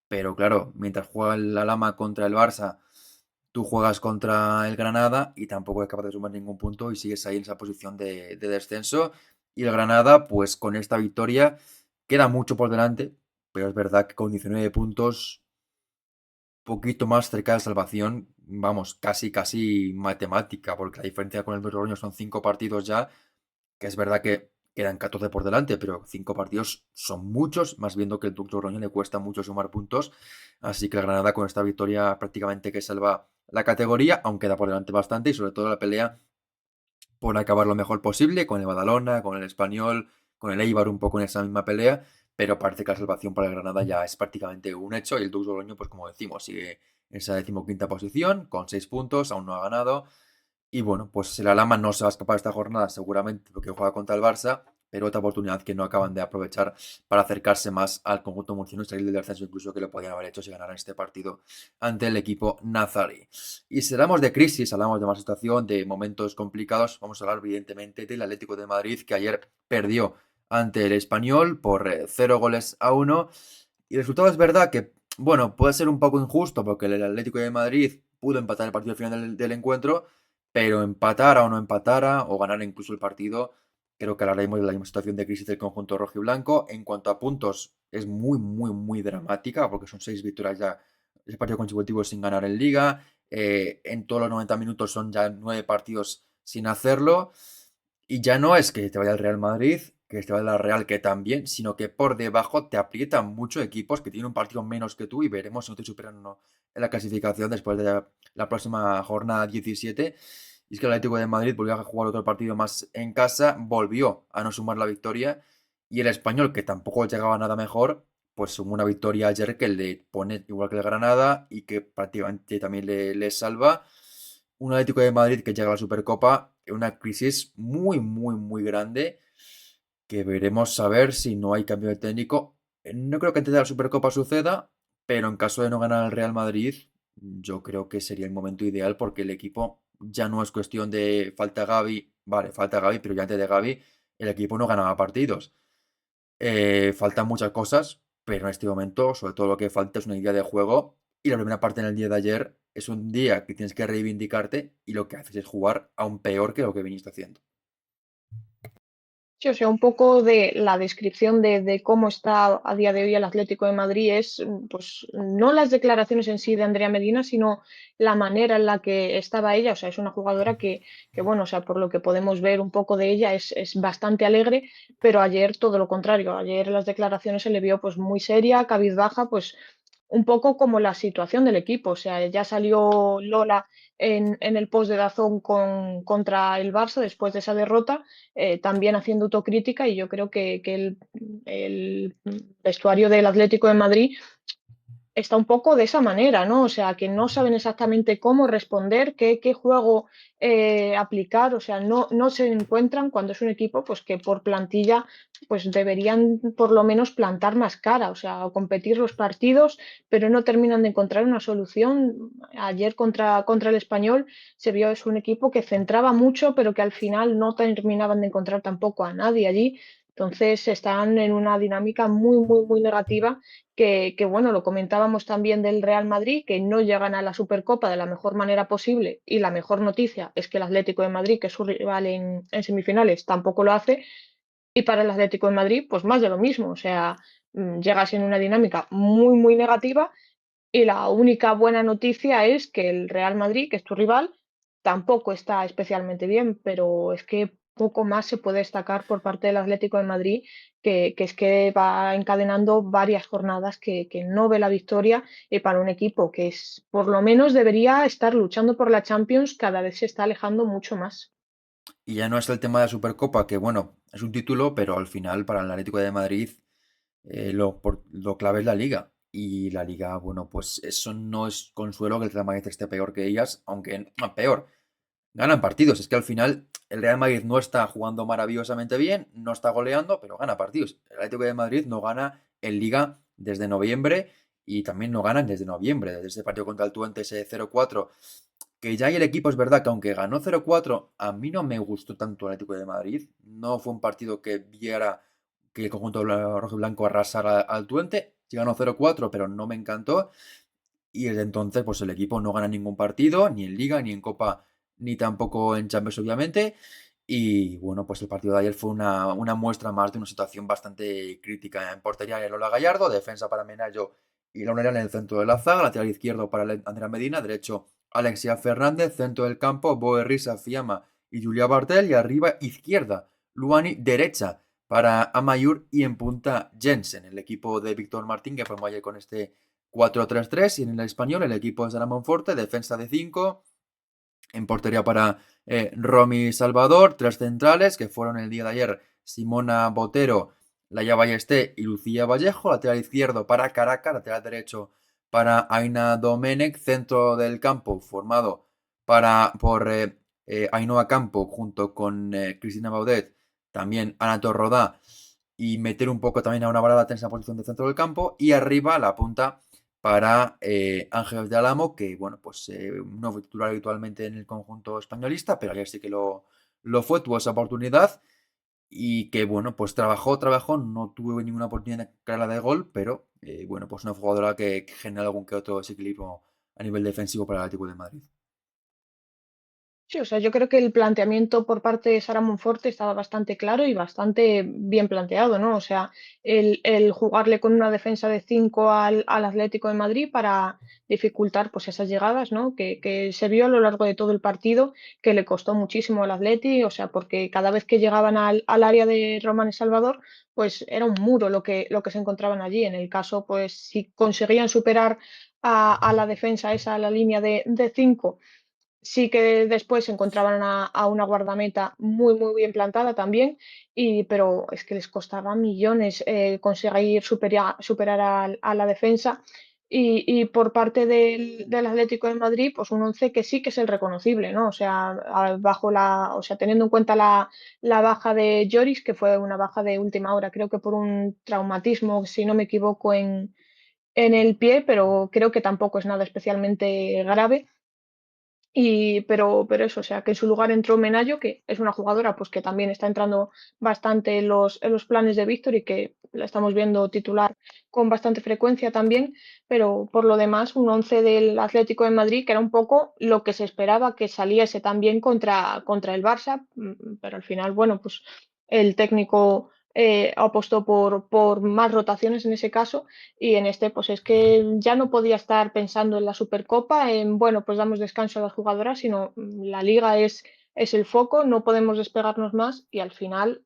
pero claro, mientras juega el Lama contra el Barça, tú juegas contra el Granada y tampoco es capaz de sumar ningún punto y sigues ahí en esa posición de descenso. Y el Granada, pues con esta victoria, queda mucho por delante, pero es verdad que con 19 puntos, poquito más cerca de salvación, vamos, casi, casi matemática, porque la diferencia con el Logroño son 5 partidos ya, que es verdad que quedan 14 por delante, pero 5 partidos son muchos, más viendo que el Logroño le cuesta mucho sumar puntos, así que el Granada con esta victoria prácticamente que salva la categoría, aunque da por delante bastante y sobre todo la pelea por acabar lo mejor posible con el Badalona, con el Español, con el Eibar un poco en esa misma pelea, pero parece que la salvación para el Granada ya es prácticamente un hecho y el Dux Logroño, pues como decimos, sigue en esa decimoquinta posición con 6 puntos, aún no ha ganado y bueno, pues el Alhama no se va a escapar esta jornada seguramente porque juega contra el Barça, pero otra oportunidad que no acaban de aprovechar para acercarse más al conjunto murciano y salir del descenso, incluso que lo podían haber hecho si ganaran este partido ante el equipo nazarí. Y si hablamos de crisis, hablamos de más situación, de momentos complicados, vamos a hablar evidentemente del Atlético de Madrid que ayer perdió ante el Español por 0 goles a 1. Y el resultado es verdad que, bueno, puede ser un poco injusto porque el Atlético de Madrid pudo empatar el partido al final del encuentro, pero empatara o no empatara, o ganar incluso el partido, creo que hablaremos de la misma situación de crisis del conjunto rojo y blanco. En cuanto a puntos, es muy, muy, muy dramática, porque son 6 victorias ya, ese partido consecutivo sin ganar en Liga. En todos los 90 minutos son ya 9 partidos sin hacerlo. Y ya no es que te vaya el Real Madrid, que te vaya la Real, que también, sino que por debajo te aprietan muchos equipos que tienen un partido menos que tú y veremos si no te superan o no en la clasificación después de la próxima jornada 17. Y es que el Atlético de Madrid volvió a jugar otro partido más en casa, volvió a no sumar la victoria y el Español, que tampoco llegaba nada mejor, pues sumó una victoria ayer que le pone igual que el Granada y que prácticamente también le salva. Un Atlético de Madrid que llega a la Supercopa en una crisis muy, muy, muy grande que veremos saber si no hay cambio de técnico. No creo que antes de la Supercopa suceda, pero en caso de no ganar el Real Madrid, yo creo que sería el momento ideal porque el equipo ya no es cuestión de falta Gavi, vale, falta Gavi, pero ya antes de Gavi el equipo no ganaba partidos. Faltan muchas cosas, pero en este momento, sobre todo lo que falta es una idea de juego. Y la primera parte en el día de ayer es un día que tienes que reivindicarte y lo que haces es jugar aún peor que lo que viniste haciendo. Sí, o sea, un poco de la descripción de cómo está a día de hoy el Atlético de Madrid es, pues, no las declaraciones en sí de Andrea Medina, sino la manera en la que estaba ella. O sea, es una jugadora que bueno, o sea, por lo que podemos ver un poco de ella, es bastante alegre, pero ayer todo lo contrario. Ayer en las declaraciones se le vio pues muy seria, cabizbaja, pues un poco como la situación del equipo. O sea, ya salió Lola en el post de Dazón contra el Barça después de esa derrota, también haciendo autocrítica y yo creo que el vestuario del Atlético de Madrid está un poco de esa manera, ¿no? O sea, que no saben exactamente cómo responder, qué juego aplicar, o sea, no se encuentran cuando es un equipo pues que por plantilla pues deberían por lo menos plantar más cara, o sea, o competir los partidos, pero no terminan de encontrar una solución. Ayer contra el Español se vio es un equipo que centraba mucho, pero que al final no terminaban de encontrar tampoco a nadie allí. Entonces están en una dinámica muy, muy, muy negativa bueno, lo comentábamos también del Real Madrid, que no llegan a la Supercopa de la mejor manera posible y la mejor noticia es que el Atlético de Madrid, que es su rival en semifinales, tampoco lo hace. Y para el Atlético de Madrid, pues más de lo mismo, o sea, llegas en una dinámica muy, muy negativa y la única buena noticia es que el Real Madrid, que es tu rival, tampoco está especialmente bien, pero es que poco más se puede destacar por parte del Atlético de Madrid, que es que va encadenando varias jornadas que no ve la victoria y para un equipo que es, por lo menos debería estar luchando por la Champions, cada vez se está alejando mucho más. Y ya no es el tema de la Supercopa, que bueno, es un título, pero al final para el Atlético de Madrid lo clave es la Liga. Y la Liga, bueno, pues eso no es consuelo que el Real Madrid esté peor que ellas, aunque no, peor, ganan partidos. Es que al final el Real Madrid no está jugando maravillosamente bien, no está goleando, pero gana partidos. El Atlético de Madrid no gana en Liga desde noviembre y también no ganan desde noviembre, desde ese partido contra el Twente, ese 0-4, que ya ahí el equipo es verdad que aunque ganó 0-4, a mí no me gustó tanto el Atlético de Madrid. No fue un partido que viera que el conjunto rojo y blanco arrasara al Twente. Sí ganó 0-4, pero no me encantó. Y desde entonces, pues el equipo no gana ningún partido, ni en Liga, ni en Copa, ni tampoco en Champions, obviamente. Y bueno, pues el partido de ayer fue una muestra más de una situación bastante crítica. En portería, Lola Gallardo, defensa para Menayo y Laura en el centro de la zaga, lateral izquierdo para Andrea Medina, derecho Alexia Fernández, centro del campo, Boe Risa, Fiamma y Julia Bartel, y arriba izquierda, Luani, derecha para Amayur y en punta Jensen, el equipo de Víctor Martín que formó ayer con este 4-3-3 y en el español el equipo es de Monforte, defensa de 5, en portería para Romy Salvador, 3 centrales que fueron el día de ayer Simona Botero, Laia Ballesté y Lucía Vallejo, lateral izquierdo para Caracas, lateral derecho para Aina Domenech, centro del campo formado por Ainhoa Campo junto con Cristina Baudet, también Anato Rodá y meter un poco también a una balada en esa posición de centro del campo y arriba la punta para Ángel de Álamo, que bueno, pues no fue titular habitualmente en el conjunto españolista, pero ayer sí que lo fue, tuvo esa oportunidad y que bueno, pues trabajó, no tuvo ninguna oportunidad clara de gol, pero bueno, pues una jugadora que genera algún que otro desequilibrio a nivel defensivo para el Atlético de Madrid. Sí, o sea, yo creo que el planteamiento por parte de Sara Monforte estaba bastante claro y bastante bien planteado, ¿no? O sea, el jugarle con una defensa de 5 al Atlético de Madrid para dificultar pues esas llegadas, ¿no? Que se vio a lo largo de todo el partido que le costó muchísimo al Atleti, o sea, porque cada vez que llegaban al área de Román y Salvador, pues era un muro lo que se encontraban allí. En el caso, pues si conseguían superar a la defensa esa, a la línea de 5, sí que después se encontraban a una guardameta muy, muy bien plantada también, pero es que les costaba millones conseguir superar a la defensa. Y por parte del Atlético de Madrid, pues un 11 que sí que es el reconocible, ¿no? O sea, o sea, teniendo en cuenta la baja de Lloris, que fue una baja de última hora, creo que por un traumatismo, si no me equivoco, en el pie, pero creo que tampoco es nada especialmente grave. Pero eso, o sea, que en su lugar entró Menayo, que es una jugadora pues que también está entrando bastante en los planes de Víctor y que la estamos viendo titular con bastante frecuencia también, pero por lo demás un 11 del Atlético de Madrid que era un poco lo que se esperaba que saliese también contra el Barça, pero al final, bueno, pues el técnico apostó por más rotaciones en ese caso y en este, pues es que ya no podía estar pensando en la Supercopa, en, bueno, pues damos descanso a las jugadoras, sino la liga es el foco, no podemos despegarnos más y al final,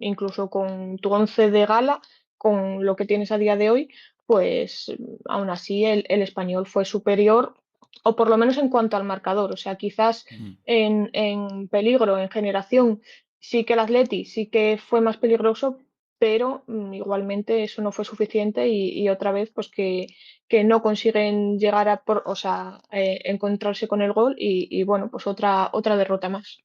incluso con tu 11 de gala, con lo que tienes a día de hoy, pues aún así el español fue superior, o por lo menos en cuanto al marcador. O sea, quizás Mm. en peligro, en generación, sí que el Atleti sí que fue más peligroso, pero igualmente eso no fue suficiente y otra vez pues que no consiguen llegar o sea, encontrarse con el gol y bueno, pues otra derrota más.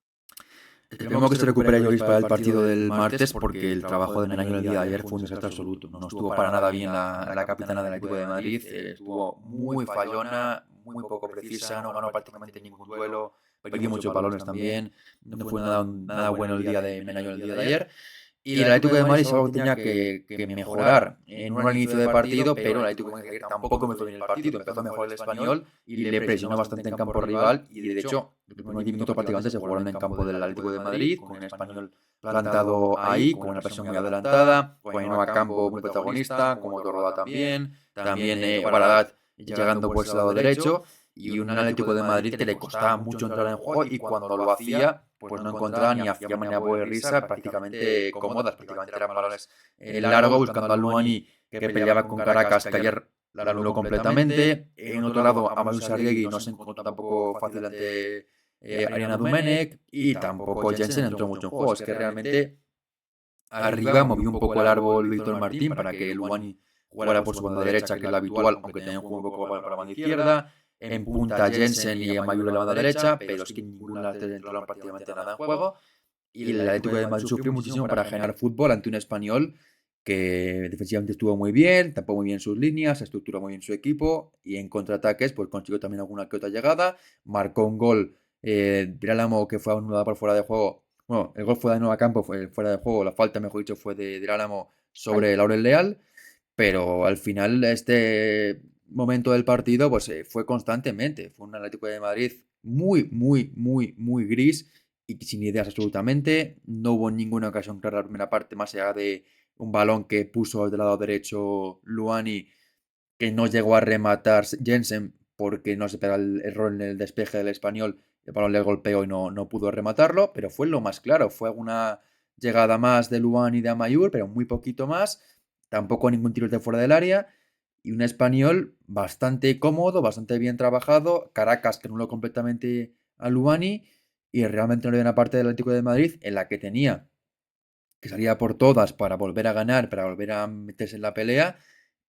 Esperemos que se recupere Lloris para el partido del martes porque el trabajo de Menaño el día de ayer fue un desastre absoluto. No estuvo para nada bien la capitana del Atlético de Madrid. Estuvo muy fallona, muy poco precisa, no ganó prácticamente ningún duelo, perdió muchos balones también. No fue nada bueno el día de Menaño el día de ayer. Y el Atlético de Madrid es algo que tenía que mejorar en un inicio de partido, pero el Atlético de Madrid tampoco me fue bien el partido. Empezó mejor el español y le presionó bastante en campo rival. Y de hecho, los primeros 10 minutos prácticamente se jugaron en campo del Atlético de Madrid, con un español plantado ahí, con una presión muy adelantada, con Ainhoa Campo muy protagonista, como Torroda también Guaradat llegando por ese lado derecho y un Atlético de Madrid que le costaba mucho entrar en juego y cuando lo hacía, pues no encontraba ni a Fiamma ni a Boe Risa prácticamente cómodas, prácticamente eran balones largos buscando a Luani que peleaba con Caracas, que ayer la anuló completamente. En otro lado, a Manu Sarriegui no se encontró tampoco fácil ante Ariana Domenech y tampoco Jensen entró mucho en juego. Es que realmente arriba movió un poco el árbol Víctor Martín para que Luani jugara por su banda derecha, que es la habitual, aunque también jugó un poco para la banda izquierda. En punta Jensen y Amayur en la banda derecha, pero es que ninguna lateral entró prácticamente nada en juego. Y el Atlético de Madrid sufrió muchísimo para generar fútbol ante un español que defensivamente estuvo muy bien, tapó muy bien sus líneas, estructuró muy bien su equipo y en contraataques pues consiguió también alguna que otra llegada, marcó un gol de Álamo que fue anulado por fuera de juego. Bueno, el gol fue de nuevo a campo, fue fuera de juego, la falta, mejor dicho, fue de Álamo sobre Falta. Laurel Leal, pero al final este momento del partido pues fue constantemente, fue un Atlético de Madrid muy, muy, muy, muy gris y sin ideas absolutamente. No hubo ninguna ocasión clara en la primera parte, más allá de un balón que puso del lado derecho Luani, que no llegó a rematar Jensen porque no se pega el error en el despeje del español. El balón le golpeó y no pudo rematarlo, pero fue lo más claro. Fue una llegada más de Luani y de Amayur, pero muy poquito más. Tampoco ningún tiro de fuera del área. Y un español bastante cómodo, bastante bien trabajado. Caracas que anuló completamente a Luani. Y realmente no había una parte del Atlético de Madrid en la que tenía que salía por todas para volver a ganar, para volver a meterse en la pelea,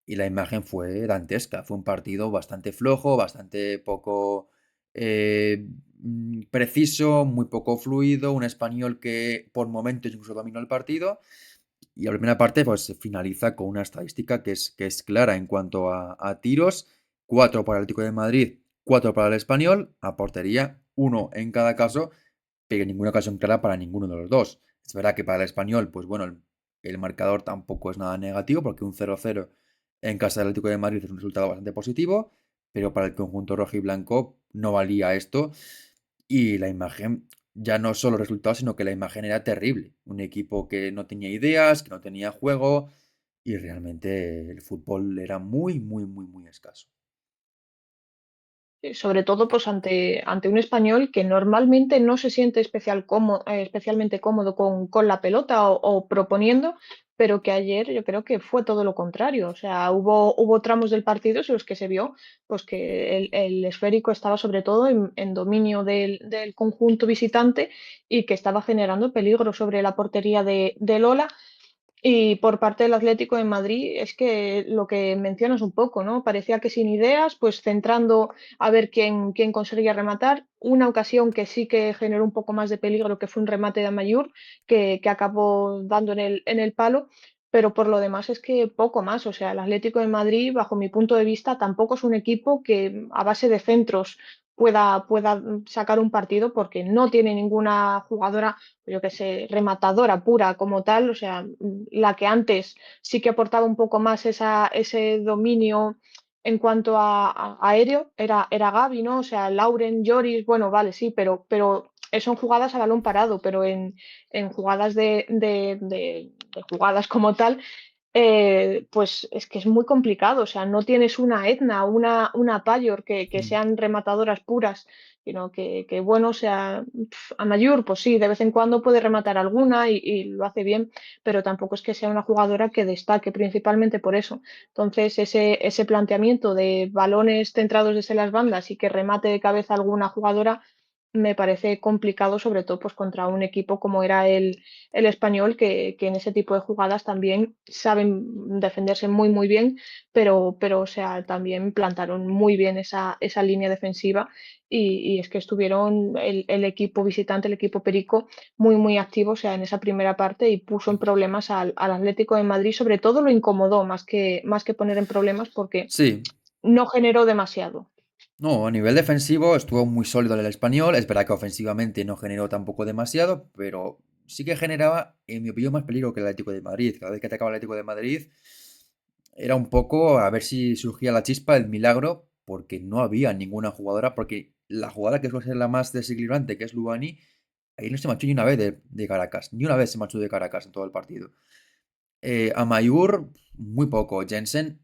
y la imagen fue dantesca. Fue un partido bastante flojo, bastante poco preciso, muy poco fluido, un español que por momentos incluso dominó el partido. Y la primera parte pues se finaliza con una estadística que es clara en cuanto a tiros: 4 para el Atlético de Madrid, 4 para el Español, a portería, uno en cada caso, pero ninguna ocasión clara para ninguno de los dos. Es verdad que para el Español, pues bueno, el marcador tampoco es nada negativo, porque un 0-0 en casa del Atlético de Madrid es un resultado bastante positivo, pero para el conjunto rojo y blanco no valía esto. Y la imagen, ya no solo el resultado, sino que la imagen era terrible. Un equipo que no tenía ideas, que no tenía juego, y realmente el fútbol era muy, muy, muy, muy escaso. Sobre todo pues ante un español que normalmente no se siente especialmente cómodo con la pelota o proponiendo, pero que ayer yo creo que fue todo lo contrario. O sea, hubo tramos del partido en los que se vio pues que el esférico estaba sobre todo en dominio del conjunto visitante y que estaba generando peligro sobre la portería de Lola. Y por parte del Atlético de Madrid es que lo que mencionas un poco, ¿no? Parecía que sin ideas, pues centrando a ver quién conseguía rematar. Una ocasión que sí que generó un poco más de peligro, que fue un remate de Amayur, que acabó dando en el palo, pero por lo demás es que poco más. O sea, el Atlético de Madrid, bajo mi punto de vista, tampoco es un equipo que a base de centros pueda sacar un partido porque no tiene ninguna jugadora, yo que sé, rematadora pura como tal, o sea, la que antes sí que aportaba un poco más ese dominio en cuanto a aéreo, era Gaby, ¿no? O sea, Lauren, Joris, bueno, vale, sí, pero son jugadas a balón parado, pero en jugadas de jugadas como tal, pues es que es muy complicado, o sea, no tienes una Edna, una Payor que Mm. sean rematadoras puras, sino que bueno, o sea, Amayur, pues sí, de vez en cuando puede rematar alguna y lo hace bien, pero tampoco es que sea una jugadora que destaque principalmente por eso. Entonces, ese planteamiento de balones centrados desde las bandas y que remate de cabeza alguna jugadora me parece complicado, sobre todo pues contra un equipo como era el español, que en ese tipo de jugadas también saben defenderse muy, muy bien, pero o sea, también plantaron muy bien esa línea defensiva y es que estuvieron el equipo visitante, el equipo Perico, muy, muy activo, o sea, en esa primera parte y puso en problemas al Atlético de Madrid, sobre todo lo incomodó más que poner en problemas porque Sí, no generó demasiado. no, a nivel defensivo estuvo muy sólido el español. Es verdad que ofensivamente no generó tampoco demasiado, pero sí que generaba, en mi opinión, más peligro que el Atlético de Madrid. Cada vez que atacaba el Atlético de Madrid era un poco a ver si surgía la chispa, el milagro, porque no había ninguna jugadora, porque la jugadora que suele ser la más desequilibrante, que es Lubani, ahí no se marchó ni una vez de Caracas, ni una vez se marchó de Caracas en todo el partido. Amayur, muy poco. Jensen,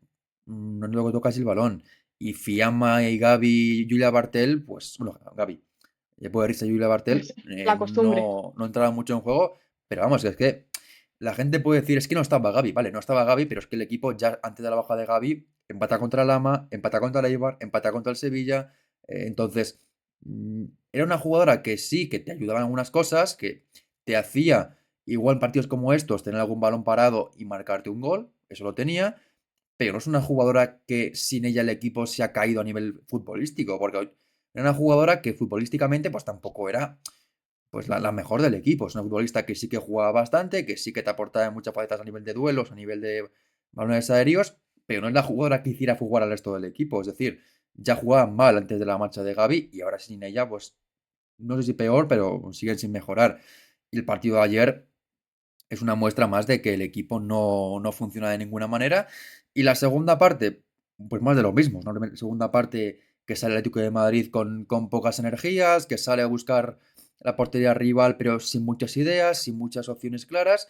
no le tocó casi el balón. Y Fiamma y Gaby, Julia Bartel, pues, bueno, Gaby, puede irse Julia Bartel, La costumbre. no entraba mucho en juego, pero vamos, es que la gente puede decir, es que no estaba Gaby, vale, no estaba Gaby, pero es que el equipo ya antes de la baja de Gaby empata contra el Lama, empata contra el Eibar, empata contra el Sevilla, entonces mm, era una jugadora que sí, que te ayudaba en algunas cosas, que te hacía igual en partidos como estos tener algún balón parado y marcarte un gol, eso lo tenía, pero no es una jugadora que sin ella el equipo se ha caído a nivel futbolístico, porque era una jugadora que futbolísticamente pues tampoco era pues la mejor del equipo. Es una futbolista que sí que jugaba bastante, que sí que te aportaba en muchas facetas a nivel de duelos, a nivel de balones aéreos, pero no es la jugadora que hiciera jugar al resto del equipo. Es decir, ya jugaban mal antes de la marcha de Gaby y ahora sin ella, pues no sé si peor, pero siguen sin mejorar. Y el partido de ayer es una muestra más de que el equipo no funciona de ninguna manera. Y la segunda parte, pues más de lo mismo. Una segunda parte que sale el Atlético de Madrid con pocas energías, que sale a buscar la portería rival, pero sin muchas ideas, sin muchas opciones claras.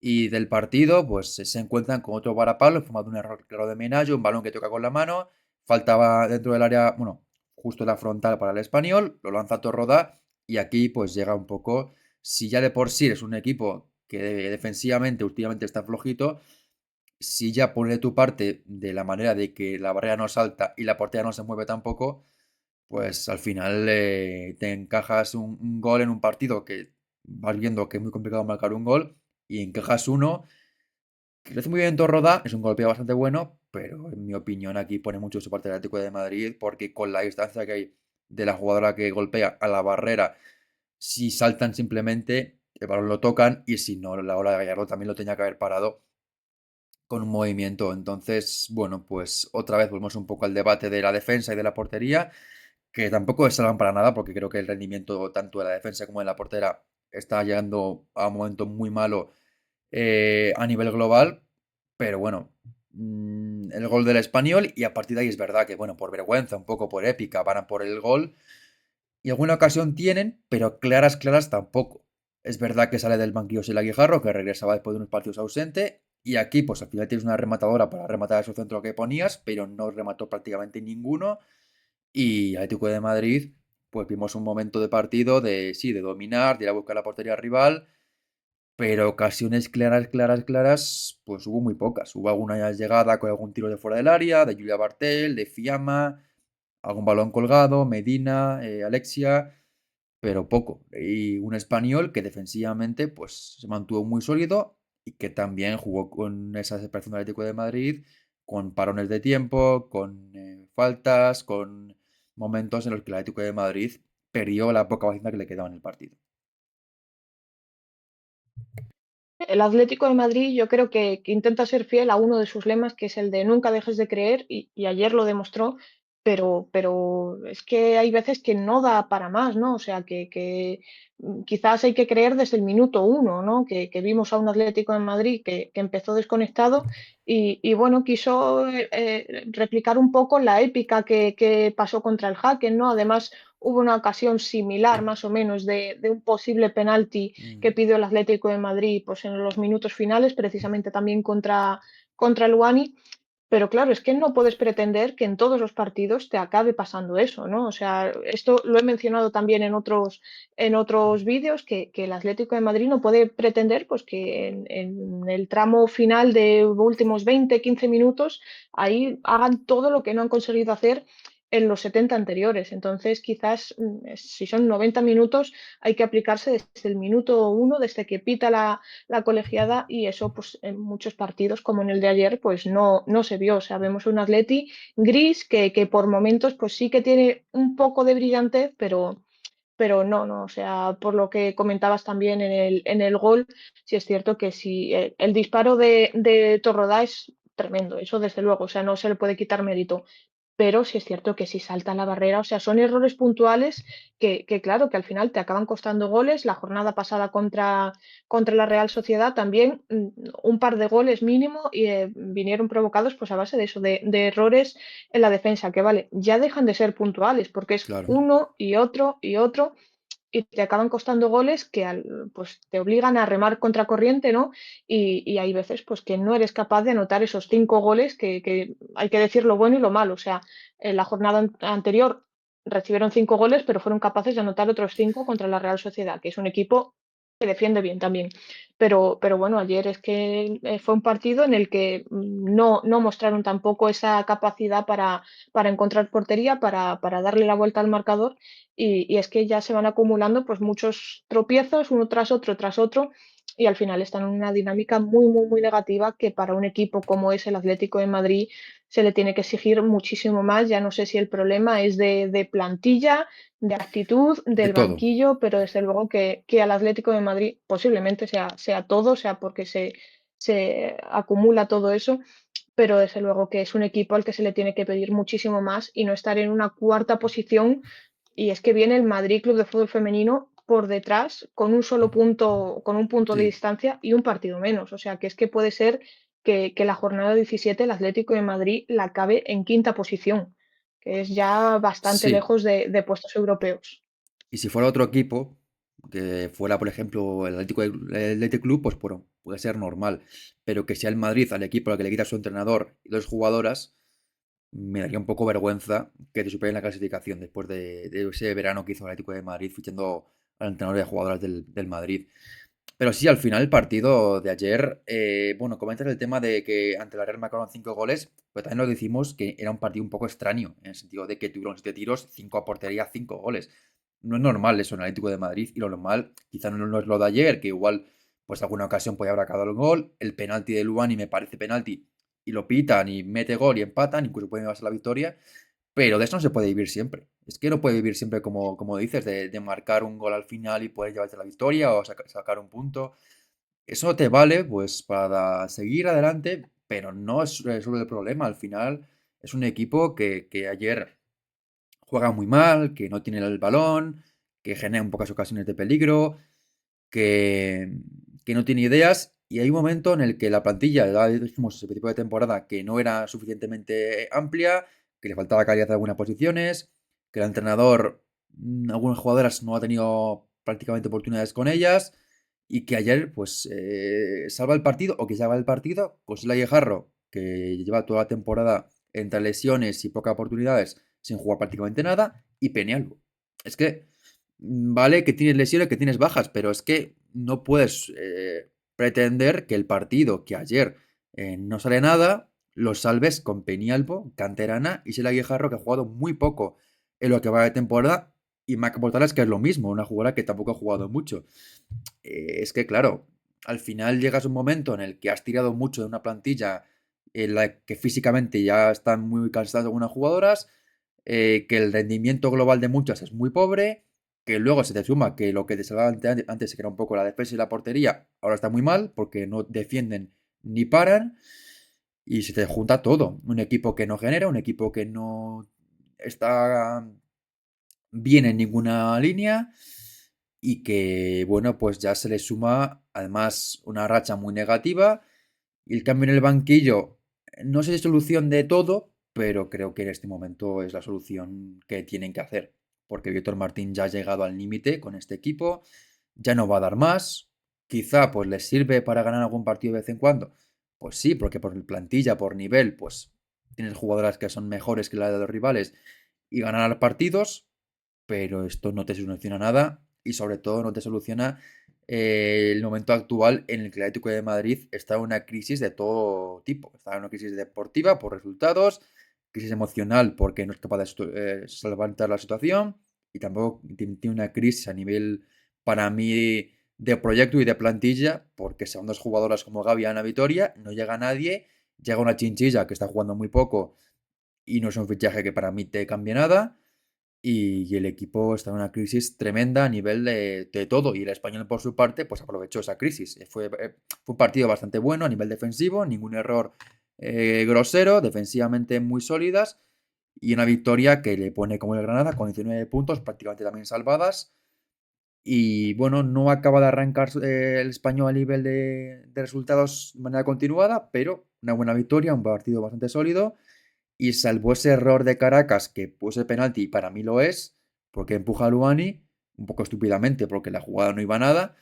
Y del partido, pues se encuentran con otro varapalo en forma de un error claro de Menayo, un balón que toca con la mano, faltaba dentro del área, bueno, justo en la frontal para el español, lo lanza Torroda y aquí pues llega un poco, si ya de por sí es un equipo que defensivamente últimamente está flojito, si ya pone de tu parte de la manera de que la barrera no salta y la portería no se mueve tampoco, pues al final te encajas un gol en un partido que vas viendo que es muy complicado marcar un gol y encajas uno que lo hace muy bien Torroda, es un golpeo bastante bueno, pero en mi opinión aquí pone mucho su parte el Atlético de Madrid porque con la distancia que hay de la jugadora que golpea a la barrera, si saltan simplemente, el balón lo tocan y si no, la hora de Gallardo también lo tenía que haber parado con un movimiento. Entonces, bueno, pues otra vez volvemos un poco al debate de la defensa y de la portería, que tampoco salvan para nada porque creo que el rendimiento tanto de la defensa como de la portera está llegando a un momento muy malo a nivel global, pero bueno, el gol del español y a partir de ahí es verdad que, bueno, por vergüenza, un poco por épica, van a por el gol y alguna ocasión tienen, pero claras, claras tampoco. Es verdad que sale del banquillo Sila Guijarro, que regresaba después de unos partidos ausente, y aquí pues al final tienes una rematadora para rematar esos centro que ponías, pero no remató prácticamente ninguno. Y Atlético de Madrid, pues vimos un momento de partido de, sí, de dominar, de ir a buscar la portería rival, pero ocasiones claras, claras, claras, pues hubo muy pocas. Hubo alguna llegada con algún tiro de fuera del área, de Julia Bartel, de Fiamma, algún balón colgado, Medina, Alexia, pero poco. Y un español que defensivamente pues se mantuvo muy sólido y que también jugó con esa separación del Atlético de Madrid, con parones de tiempo, con faltas, con momentos en los que el Atlético de Madrid perdió la poca baliza que le quedaba en el partido. El Atlético de Madrid yo creo que intenta ser fiel a uno de sus lemas, que es el de nunca dejes de creer, y ayer lo demostró, pero es que hay veces que no da para más, ¿no? O sea, que quizás hay que creer desde el minuto uno, ¿no? Que vimos a un Atlético de Madrid que empezó desconectado y bueno, quiso replicar un poco la épica que pasó contra el Jaque, ¿no? Además, hubo una ocasión similar, más o menos, de un posible penalti Mm, que pidió el Atlético de Madrid pues, en los minutos finales, precisamente también contra el Luani. Pero claro, es que no puedes pretender que en todos los partidos te acabe pasando eso, ¿no? O sea, esto lo he mencionado también en otros vídeos, que el Atlético de Madrid no puede pretender pues, que en el tramo final de últimos 20 15 minutos ahí hagan todo lo que no han conseguido hacer en los 70 anteriores. Entonces, quizás si son 90 minutos, hay que aplicarse desde el minuto uno, desde que pita la colegiada y eso pues en muchos partidos como en el de ayer pues no se vio. O sea, vemos un Atleti gris que por momentos pues sí que tiene un poco de brillantez, pero no, o sea, por lo que comentabas también en el gol, sí es cierto que si el disparo de Torrodá es tremendo, eso desde luego, o sea, no se le puede quitar mérito, pero sí es cierto que si salta la barrera, o sea, son errores puntuales claro, que al final te acaban costando goles. La jornada pasada contra la Real Sociedad también un par de goles mínimo y vinieron provocados pues a base de eso, de errores en la defensa, que vale, ya dejan de ser puntuales porque es claro. uno y otro y te acaban costando goles que pues te obligan a remar contracorriente, ¿no? Y hay veces pues que no eres capaz de anotar esos 5 goles que hay que decir lo bueno y lo malo. O sea, en la jornada anterior recibieron 5 goles, pero fueron capaces de anotar otros 5 contra la Real Sociedad, que es un equipo que defiende bien también. Pero bueno, ayer es que fue un partido en el que no mostraron tampoco esa capacidad para encontrar portería, para darle la vuelta al marcador y es que ya se van acumulando pues muchos tropiezos uno tras otro, y al final están en una dinámica muy, muy, muy negativa que para un equipo como es el Atlético de Madrid se le tiene que exigir muchísimo más. Ya no sé si el problema es de plantilla, de actitud, De del todo. banquillo, pero desde luego que al Atlético de Madrid posiblemente sea todo, sea porque se acumula todo eso, pero desde luego que es un equipo al que se le tiene que pedir muchísimo más y no estar en una cuarta posición. Y es que viene el Madrid Club de Fútbol Femenino por detrás con un solo punto, con un punto de Sí, distancia y un partido menos. O sea que es que puede ser que la jornada 17 el Atlético de Madrid la acabe en quinta posición, que es ya bastante sí. lejos de puestos europeos. Y si fuera otro equipo, que fuera, por ejemplo, el Athletic Club, pues bueno, puede ser normal. Pero que sea el Madrid al equipo al que le quita su entrenador y dos jugadoras, me daría un poco vergüenza que te superen la clasificación después de ese verano que hizo el Atlético de Madrid fichando al entrenador y a jugadoras del Madrid. Pero sí, al final el partido de ayer, bueno, comentas el tema de que ante la Real marcaron 5 goles, pero también lo decimos que era un partido un poco extraño, en el sentido de que tuvieron 7 tiros, 5 a portería, 5 goles. No es normal eso en el Atlético de Madrid, y lo normal, quizá no es lo de ayer, que igual, pues alguna ocasión podía haber acabado el gol, el penalti de Luani me parece penalti, y lo pitan, y mete gol y empatan, incluso pueden llevarse la victoria, pero de eso no se puede vivir siempre. Es que no puede vivir siempre como dices, de marcar un gol al final y poder llevarte la victoria o sacar un punto. Eso te vale, pues, para seguir adelante, pero no es resuelve el problema. Al final es un equipo que ayer juega muy mal, que no tiene el balón, que genera en pocas ocasiones de peligro, que, que no tiene ideas. Y hay un momento en el que la plantilla, ya dijimos ese tipo de temporada, que no era suficientemente amplia, que le faltaba calidad en algunas posiciones, que el entrenador, algunas jugadoras no ha tenido prácticamente oportunidades con ellas, y que ayer, pues, salva el partido, o que salva el partido, con Sila Guijarro, que lleva toda la temporada entre lesiones y pocas oportunidades, sin jugar prácticamente nada, y Peñalba. Es que vale que tienes lesiones, que tienes bajas, pero es que no puedes pretender que el partido que ayer no sale nada, lo salves con Peñalbo, canterana y Sela Guijarro, que ha jugado muy poco en lo que va de temporada, y Maca Portales, que es lo mismo, una jugadora que tampoco ha jugado mucho. Es que, claro, al final llegas a un momento en el que has tirado mucho de una plantilla en la que físicamente ya están muy cansadas algunas jugadoras, que el rendimiento global de muchas es muy pobre, que luego se te suma que lo que te salvaba antes, que era un poco la defensa y la portería, ahora está muy mal porque no defienden ni paran, y se te junta todo. Un equipo que no genera, un equipo que no está bien en ninguna línea, y que, bueno, pues ya se le suma además una racha muy negativa, y el cambio en el banquillo, no sé si es solución de todo, pero creo que en este momento es la solución que tienen que hacer, porque Víctor Martín ya ha llegado al límite con este equipo, ya no va a dar más, quizá pues les sirve para ganar algún partido de vez en cuando, pues sí, porque por plantilla, por nivel, pues tienes jugadoras que son mejores que la de los rivales y ganar partidos, pero esto no te soluciona nada, y sobre todo no te soluciona el momento actual en el que el Atlético de Madrid está en una crisis de todo tipo. Está en una crisis deportiva por resultados, crisis emocional porque no es capaz de solventar la situación, y tampoco tiene una crisis a nivel, para mí, de proyecto y de plantilla, porque son dos jugadoras como Gaby y Ana Vitoria, no llega nadie, llega una chinchilla que está jugando muy poco y no es un fichaje que para mí te cambie nada, y el equipo está en una crisis tremenda a nivel de todo. Y el español, por su parte, pues aprovechó esa crisis. Fue un partido bastante bueno a nivel defensivo, ningún error grosero, defensivamente muy sólidas, y una victoria que le pone como el Granada con 19 puntos, prácticamente también salvadas. Y bueno, no acaba de arrancar el español a nivel de resultados de manera continuada, pero una buena victoria, un partido bastante sólido, y salvo ese error de Caracas, que puse penalti y para mí lo es, porque empuja a Luani, un poco estúpidamente, porque la jugada no iba a nada.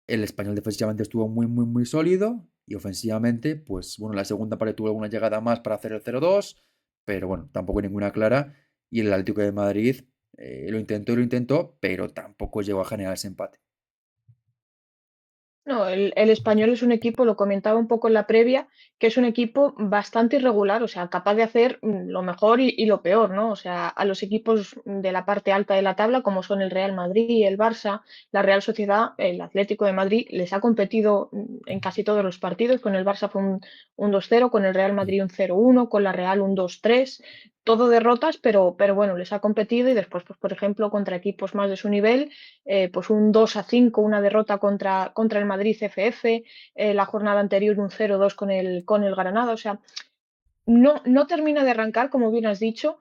El español defensivamente estuvo muy, muy, muy sólido, y ofensivamente, pues bueno, la segunda parte tuvo alguna llegada más para hacer el 0-2, pero bueno, tampoco ninguna clara. Y el Atlético de Madrid lo intentó y lo intentó, pero tampoco llegó a generar ese empate. No, el Español es un equipo, lo comentaba un poco en la previa, que es un equipo bastante irregular, o sea, capaz de hacer lo mejor y lo peor, ¿no? O sea, a los equipos de la parte alta de la tabla, como son el Real Madrid, el Barça, la Real Sociedad, el Atlético de Madrid, les ha competido en casi todos los partidos. Con el Barça fue un 2-0, con el Real Madrid un 0-1, con la Real un 2-3, todo derrotas, pero bueno, les ha competido y después, pues, por ejemplo, contra equipos más de su nivel pues un 2-5, una derrota contra el Madrid CFF, la jornada anterior un 0-2 con el Granada, o sea, no termina de arrancar, como bien has dicho,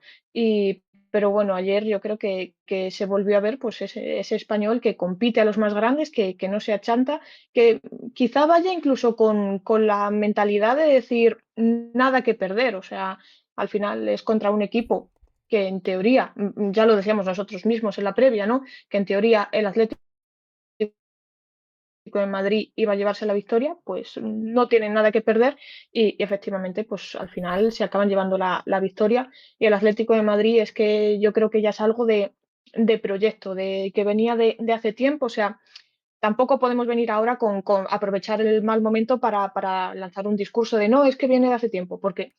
pero bueno, ayer yo creo que se volvió a ver pues ese español que compite a los más grandes, que no se achanta, que quizá vaya incluso con la mentalidad de decir nada que perder, o sea, al final es contra un equipo que en teoría, ya lo decíamos nosotros mismos en la previa, ¿no? Que en teoría el Atlético de Madrid iba a llevarse la victoria, pues no tienen nada que perder y efectivamente, pues al final se acaban llevando la victoria. Y el Atlético de Madrid es que yo creo que ya es algo de proyecto, de que venía de hace tiempo, o sea, tampoco podemos venir ahora con aprovechar el mal momento para lanzar un discurso de no, es que viene de hace tiempo, porque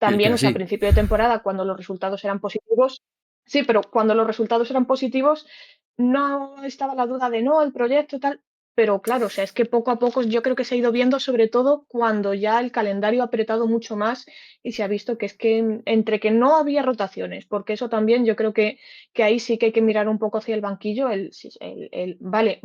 Sí, es que también, es o sea, a así. principio de temporada, cuando los resultados eran positivos, sí, pero cuando los resultados eran positivos, no estaba la duda de no, el proyecto tal. Pero claro, o sea, es que poco a poco yo creo que se ha ido viendo, sobre todo cuando ya el calendario ha apretado mucho más y se ha visto que es que entre que no había rotaciones, porque eso también yo creo que ahí sí que hay que mirar un poco hacia el banquillo, vale,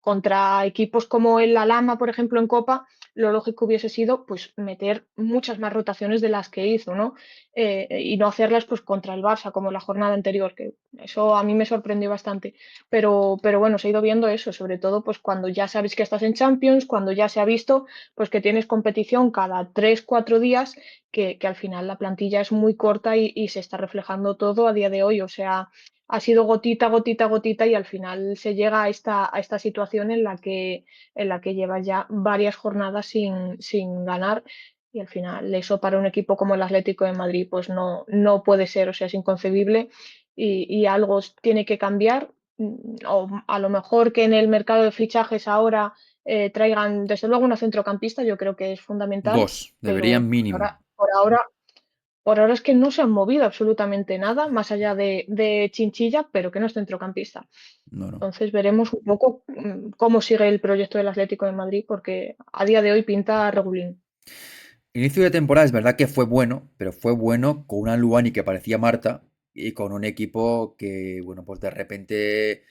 contra equipos como el Alhama, por ejemplo, en Copa, lo lógico hubiese sido pues meter muchas más rotaciones de las que hizo, ¿no? Y no hacerlas pues contra el Barça como la jornada anterior, que eso a mí me sorprendió bastante. Pero bueno, se ha ido viendo eso, sobre todo pues cuando ya sabes que estás en Champions, cuando ya se ha visto pues que tienes competición cada 3, 4 días, que al final la plantilla es muy corta y se está reflejando todo a día de hoy. O sea, ha sido gotita, gotita, gotita y al final se llega a esta situación en la que lleva ya varias jornadas sin ganar y al final eso para un equipo como el Atlético de Madrid pues no puede ser, o sea, es inconcebible y algo tiene que cambiar o a lo mejor que en el mercado de fichajes ahora traigan desde luego una centrocampista, yo creo que es fundamental, Dos, pero deberían mínimo. por ahora es que no se han movido absolutamente nada, más allá de Chinchilla, pero que no es centrocampista. No, no. Entonces veremos un poco cómo sigue el proyecto del Atlético de Madrid, porque a día de hoy pinta regulín. Inicio de temporada es verdad que fue bueno, pero fue bueno con una Luani que parecía Marta y con un equipo que, bueno, pues de repente...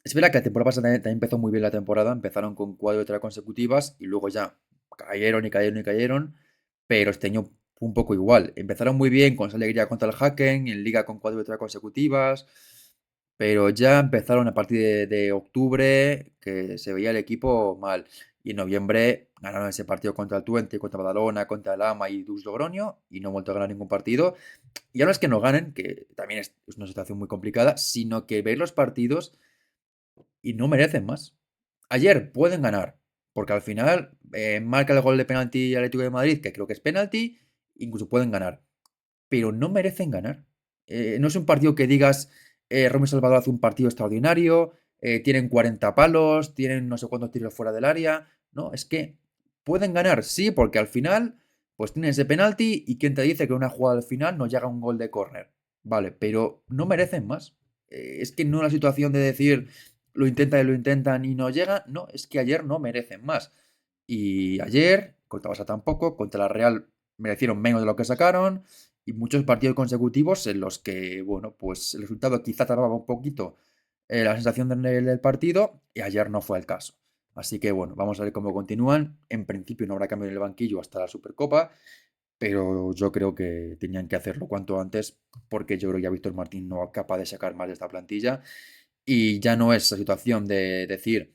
Es verdad que la temporada pasada también empezó muy bien la temporada, empezaron con 4 victorias consecutivas y luego ya cayeron y cayeron y cayeron, pero este año fue un poco igual. Empezaron muy bien con esa alegría contra el Hacken, en liga con 4 victorias consecutivas, pero ya empezaron a partir de octubre que se veía el equipo mal. Y en noviembre ganaron ese partido contra el Twente, contra Badalona, contra el Ama y Dus Logroño y no han vuelto a ganar ningún partido. Y ahora es que no ganen, que también es una situación muy complicada, sino que ver los partidos y no merecen más. Ayer pueden ganar, porque al final marca el gol de penalti Atlético de Madrid, que creo que es penalti, incluso pueden ganar, pero no merecen ganar. No es un partido que digas, Romy Salvador hace un partido extraordinario, tienen 40 palos, tienen no sé cuántos tiros fuera del área. No, es que pueden ganar, sí, porque al final, pues tienen ese penalti y quién te dice que una jugada al final no llega a un gol de córner. Vale, pero no merecen más. Es que no es la situación de decir lo intentan y no llegan. No, es que ayer no merecen más. Y ayer, contra Barça tampoco, contra la Real merecieron menos de lo que sacaron y muchos partidos consecutivos en los que, bueno, pues el resultado quizá tardaba un poquito la sensación del partido y ayer no fue el caso. Así que bueno, vamos a ver cómo continúan. En principio no habrá cambio en el banquillo hasta la Supercopa, pero yo creo que tenían que hacerlo cuanto antes porque yo creo que ya Víctor Martín no es capaz de sacar más de esta plantilla y ya no es esa situación de decir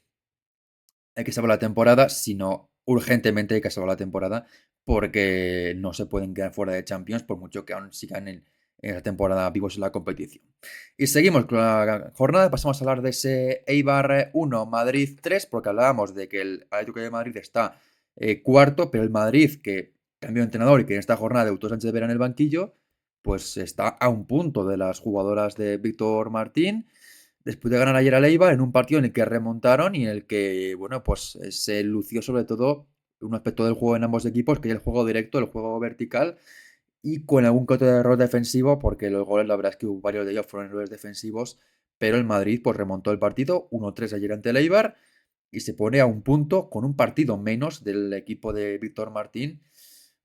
hay que salvar la temporada, sino urgentemente hay que salvar la temporada porque no se pueden quedar fuera de Champions por mucho que aún sigan en esa temporada vivos en la competición. Y seguimos con la jornada, pasamos a hablar de ese Eibar 1, Madrid 3, porque hablábamos de que el Atlético de Madrid está cuarto, pero el Madrid, que cambió de entrenador y que en esta jornada debutó Sánchez Vera en el banquillo, pues está a un punto de las jugadoras de Víctor Martín. después de ganar ayer a Eibar en un partido en el que remontaron y en el que, bueno, pues se lució sobre todo un aspecto del juego en ambos equipos, que es el juego directo, el juego vertical, y con algún que otro error defensivo, porque los goles, la verdad es que varios de ellos fueron errores defensivos, pero el Madrid pues remontó el partido 1-3 ayer ante el Eibar y se pone a un punto con un partido menos del equipo de Víctor Martín,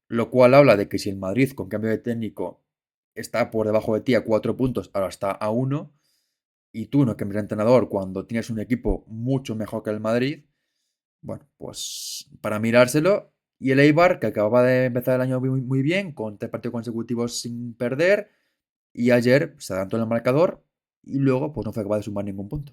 lo cual habla de que si el Madrid con cambio de técnico está por debajo de ti a 4 puntos, ahora está a uno, y tú no cambias de entrenador cuando tienes un equipo mucho mejor que el Madrid, bueno, pues para mirárselo. Y el Eibar, que acababa de empezar el año muy bien, con 3 partidos consecutivos sin perder, y ayer se adelantó en el marcador y luego pues no fue capaz de sumar ningún punto.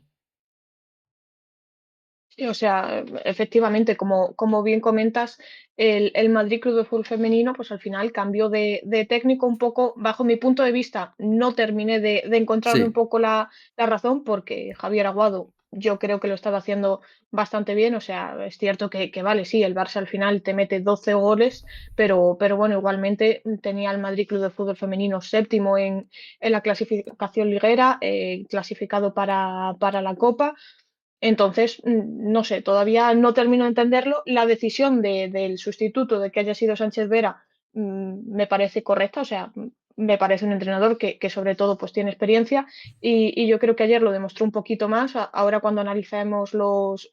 Sí, o sea, efectivamente, como bien comentas, el Madrid Club de Fútbol Femenino, pues al final cambió de técnico un poco, bajo mi punto de vista, no terminé de encontrarle un Sí, poco la razón, porque Javier Aguado yo creo que lo estaba haciendo bastante bien, o sea, es cierto que vale, sí, el Barça al final te mete 12 goles, pero bueno, igualmente tenía el Madrid Club de Fútbol Femenino séptimo en la clasificación liguera, clasificado para la Copa. Entonces, no sé, todavía no termino de entenderlo. La decisión del sustituto de que haya sido Sánchez Vera me parece correcta, o sea, me parece un entrenador que sobre todo pues tiene experiencia y yo creo que ayer lo demostró un poquito más. Ahora cuando analicemos los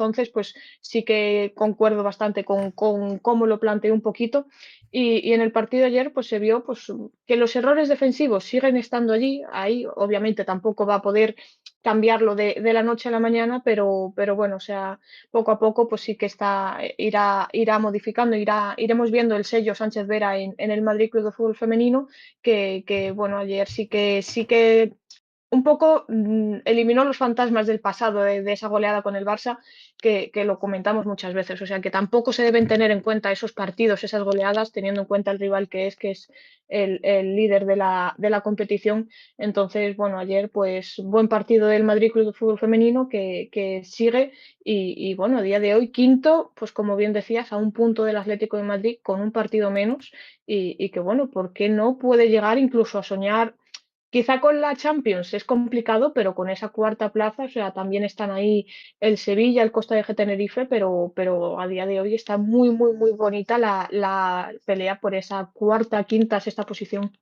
once, pues sí que concuerdo bastante con cómo lo planteé un poquito. Y en el partido de ayer pues se vio pues, que los errores defensivos siguen estando allí. Ahí obviamente tampoco va a poder cambiarlo de la noche a la mañana, pero bueno, o sea, poco a poco pues sí que irá modificando, iremos viendo el sello Sánchez Vera en el Madrid Club de Fútbol Femenino, que bueno, ayer sí que un poco eliminó los fantasmas del pasado, de esa goleada con el Barça, que lo comentamos muchas veces. O sea, que tampoco se deben tener en cuenta esos partidos, esas goleadas, teniendo en cuenta el rival que es el líder de la competición. Entonces, bueno, ayer, pues, buen partido del Madrid Club de Fútbol Femenino que sigue y, bueno, a día de hoy, quinto, pues como bien decías, a un punto del Atlético de Madrid con un partido menos y que, bueno, ¿por qué no puede llegar incluso a soñar? Quizá con la Champions es complicado, pero con esa cuarta plaza, o sea, también están ahí el Sevilla, el Costa de Tenerife, pero a día de hoy está muy, muy, muy bonita la pelea por esa cuarta, quinta, sexta posición.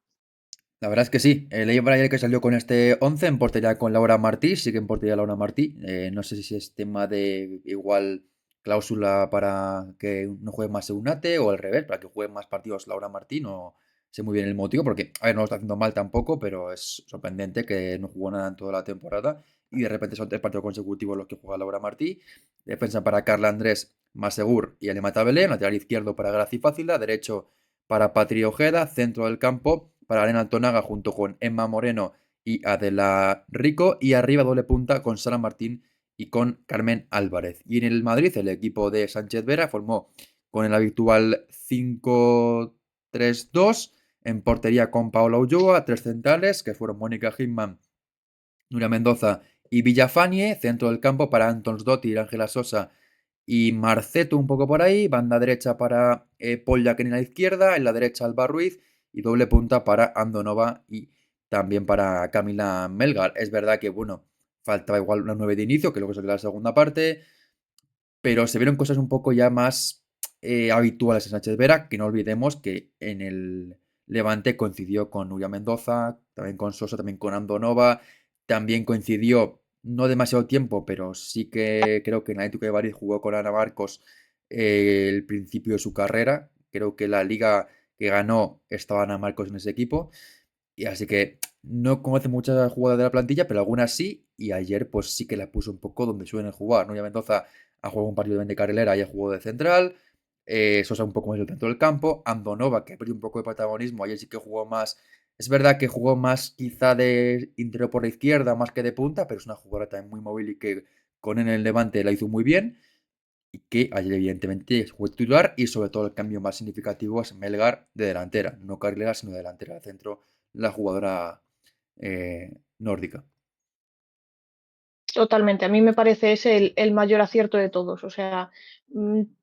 la verdad es que sí. El Eibar ayer que salió con este 11 en portería con Laura Martí, sigue en portería Laura Martí. No sé si es tema de igual cláusula para que no juegue más Eunate o al revés, para que juegue más partidos Laura Martí. No sé muy bien el motivo, porque, a ver, no lo está haciendo mal tampoco, pero es sorprendente que no jugó nada en toda la temporada y de repente son 3 partidos consecutivos los que juega Laura Martí. Defensa para Carla Andrés, Masegur y Alemata Belén. Lateral izquierdo para Graci Fácila. Derecho para Patri Ojeda. Centro del campo para Arena Tonaga junto con Emma Moreno y Adela Rico. Y arriba doble punta con Sara Martín y con Carmen Álvarez. Y en el Madrid, el equipo de Sánchez Vera formó con el habitual 5-3-2. En portería con Paola Ulloa, 3 centrales, que fueron Mónica Hinman, Nuria Mendoza y Villafanie. Centro del campo para Antons Dottir, Ángela Sosa y Marceto un poco por ahí. Banda derecha para Paul Jaqueline a la izquierda. En la derecha Alba Ruiz. Y doble punta para Andonova y también para Camila Melgar. Es verdad que, bueno, faltaba igual una 9 de inicio, que luego salió la segunda parte, pero se vieron cosas un poco ya más habituales en Sánchez Vera, que no olvidemos que en el Levante coincidió con Nuria Mendoza, también con Sosa, también con Andonova, también coincidió, no demasiado tiempo, pero sí que creo que en Atlético de Madrid jugó con Ana Marcos el principio de su carrera, creo que la liga que ganó estaba Ana Marcos en ese equipo, y así que no conoce muchas jugadas de la plantilla, pero algunas sí. Y ayer, pues sí que la puso un poco donde suelen jugar. Nuria Mendoza ha jugado un partido de carrilera y ha jugado de central. Sosa un poco más del centro del campo. Andonova, que ha perdido un poco de protagonismo, ayer sí que jugó más. Es verdad que jugó más quizá de interior por la izquierda, más que de punta, pero es una jugadora también muy móvil y que con en el Levante la hizo muy bien. Y que ayer, evidentemente, fue titular. Y sobre todo, el cambio más significativo es Melgar de delantera. No carrilera, sino de delantera al centro, la jugadora nórdica. Totalmente, a mí me parece ese el mayor acierto de todos. O sea,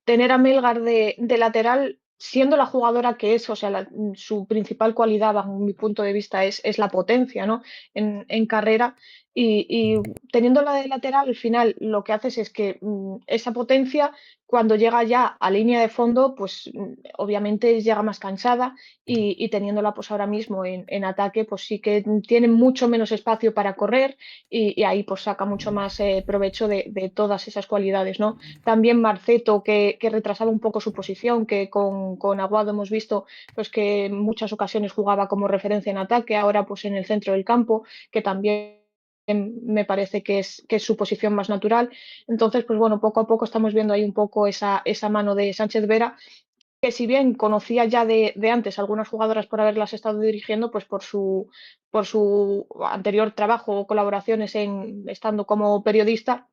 tener a Melgar de lateral, siendo la jugadora que es, o sea, su principal cualidad, bajo mi punto de vista, es la potencia, ¿no? En carrera. y teniéndola de lateral, al final lo que haces es que esa potencia, cuando llega ya a línea de fondo, pues obviamente llega más cansada y teniéndola pues ahora mismo en ataque, pues sí que tiene mucho menos espacio para correr y ahí pues saca mucho más provecho de todas esas cualidades, ¿no? También Marceto, que retrasaba un poco su posición, que con Aguado hemos visto pues que en muchas ocasiones jugaba como referencia en ataque, ahora pues en el centro del campo, que también me parece que es su posición más natural. Entonces, pues bueno, poco a poco estamos viendo ahí un poco esa mano de Sánchez Vera, que si bien conocía ya de antes algunas jugadoras por haberlas estado dirigiendo, pues por su anterior trabajo o colaboraciones estando como periodista,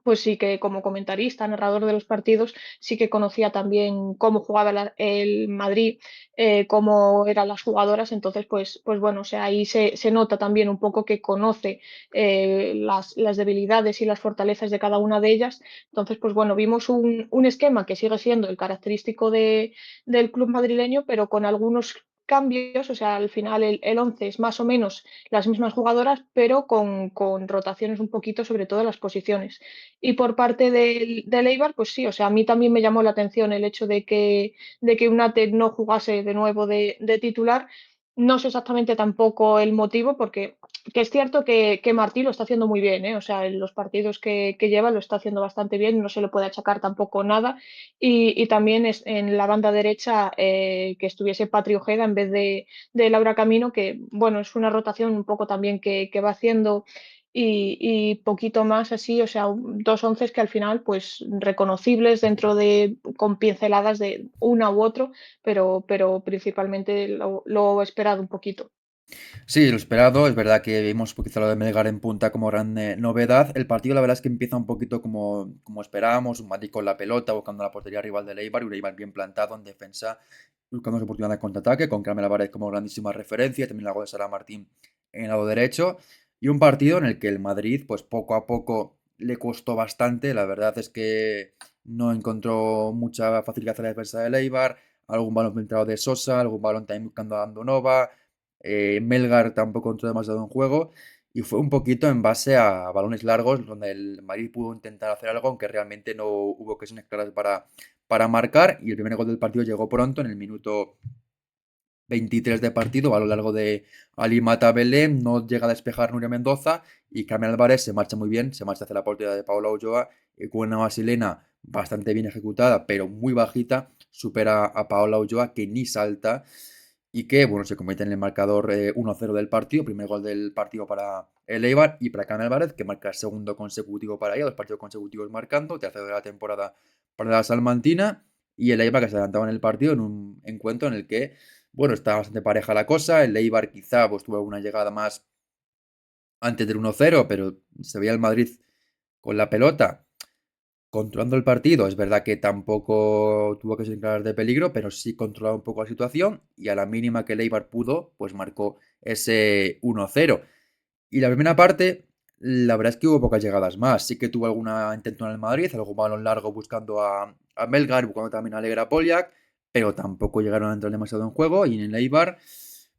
pues sí que como comentarista, narrador de los partidos, sí que conocía también cómo jugaba el Madrid, cómo eran las jugadoras, entonces pues bueno, o sea, ahí se nota también un poco que conoce las debilidades y las fortalezas de cada una de ellas, entonces pues bueno, vimos un esquema que sigue siendo el característico del club madrileño, pero con algunos cambios, o sea, al final el 11 es más o menos las mismas jugadoras, pero con rotaciones un poquito, sobre todo en las posiciones. Y por parte del Eibar, pues sí, o sea, a mí también me llamó la atención el hecho de que Unate no jugase de nuevo de titular. No sé exactamente tampoco el motivo, porque que es cierto que Martí lo está haciendo muy bien, ¿eh? O sea, en los partidos que lleva lo está haciendo bastante bien, no se le puede achacar tampoco nada. Y también es en la banda derecha que estuviese Patri Ojeda en vez de Laura Camino, que bueno, es una rotación un poco también que va haciendo y poquito más así, o sea, dos onces que al final, pues reconocibles dentro con pinceladas de una u otro, pero principalmente lo esperado un poquito. Sí, lo esperado. Es verdad que vimos un poquito lo de Melgar en punta como gran novedad. El partido, la verdad es que empieza un poquito como esperábamos. Un Madrid con la pelota, buscando la portería rival del Eibar. Y un Eibar bien plantado en defensa, buscando su oportunidad de contraataque, con Carmen Álvarez como grandísima referencia. También la gol de Sara Martín en el lado derecho. Y un partido en el que el Madrid, pues poco a poco le costó bastante. La verdad es que no encontró mucha facilidad en la defensa del Eibar. Algún balón filtrado de Sosa, algún balón también buscando a Andonova. Melgar tampoco entró demasiado en juego y fue un poquito en base a balones largos donde el Madrid pudo intentar hacer algo, aunque realmente no hubo ocasiones claras para marcar. Y el primer gol del partido llegó pronto, en el minuto 23 de partido, a lo largo de Ali Mata Belén, no llega a despejar Nuria Mendoza y Carmen Álvarez se marcha muy bien, se marcha hacia la portería de Paula Ulloa, con una vaselena bastante bien ejecutada, pero muy bajita, supera a Paola Ulloa, que ni salta y que, bueno, se convierte en el marcador 1-0 del partido, primer gol del partido para el Eibar y para Carmen Álvarez, que marca el segundo consecutivo para ella, dos partidos consecutivos marcando, tercero de la temporada para la salmantina, y el Eibar que se adelantaba en el partido en un encuentro en el que, bueno, estaba bastante pareja la cosa, el Eibar quizá pues tuvo alguna llegada más antes del 1-0, pero se veía el Madrid con la pelota controlando el partido. Es verdad que tampoco tuvo que ser claras de peligro, pero sí controlaba un poco la situación y a la mínima que el Eibar pudo, pues marcó ese 1-0. Y la primera parte, la verdad es que hubo pocas llegadas más. Sí que tuvo alguna intentona en el Madrid, algún balón largo buscando a Melgar, buscando también a Alegra Poliak, pero tampoco llegaron a entrar demasiado en juego. Y en el Eibar,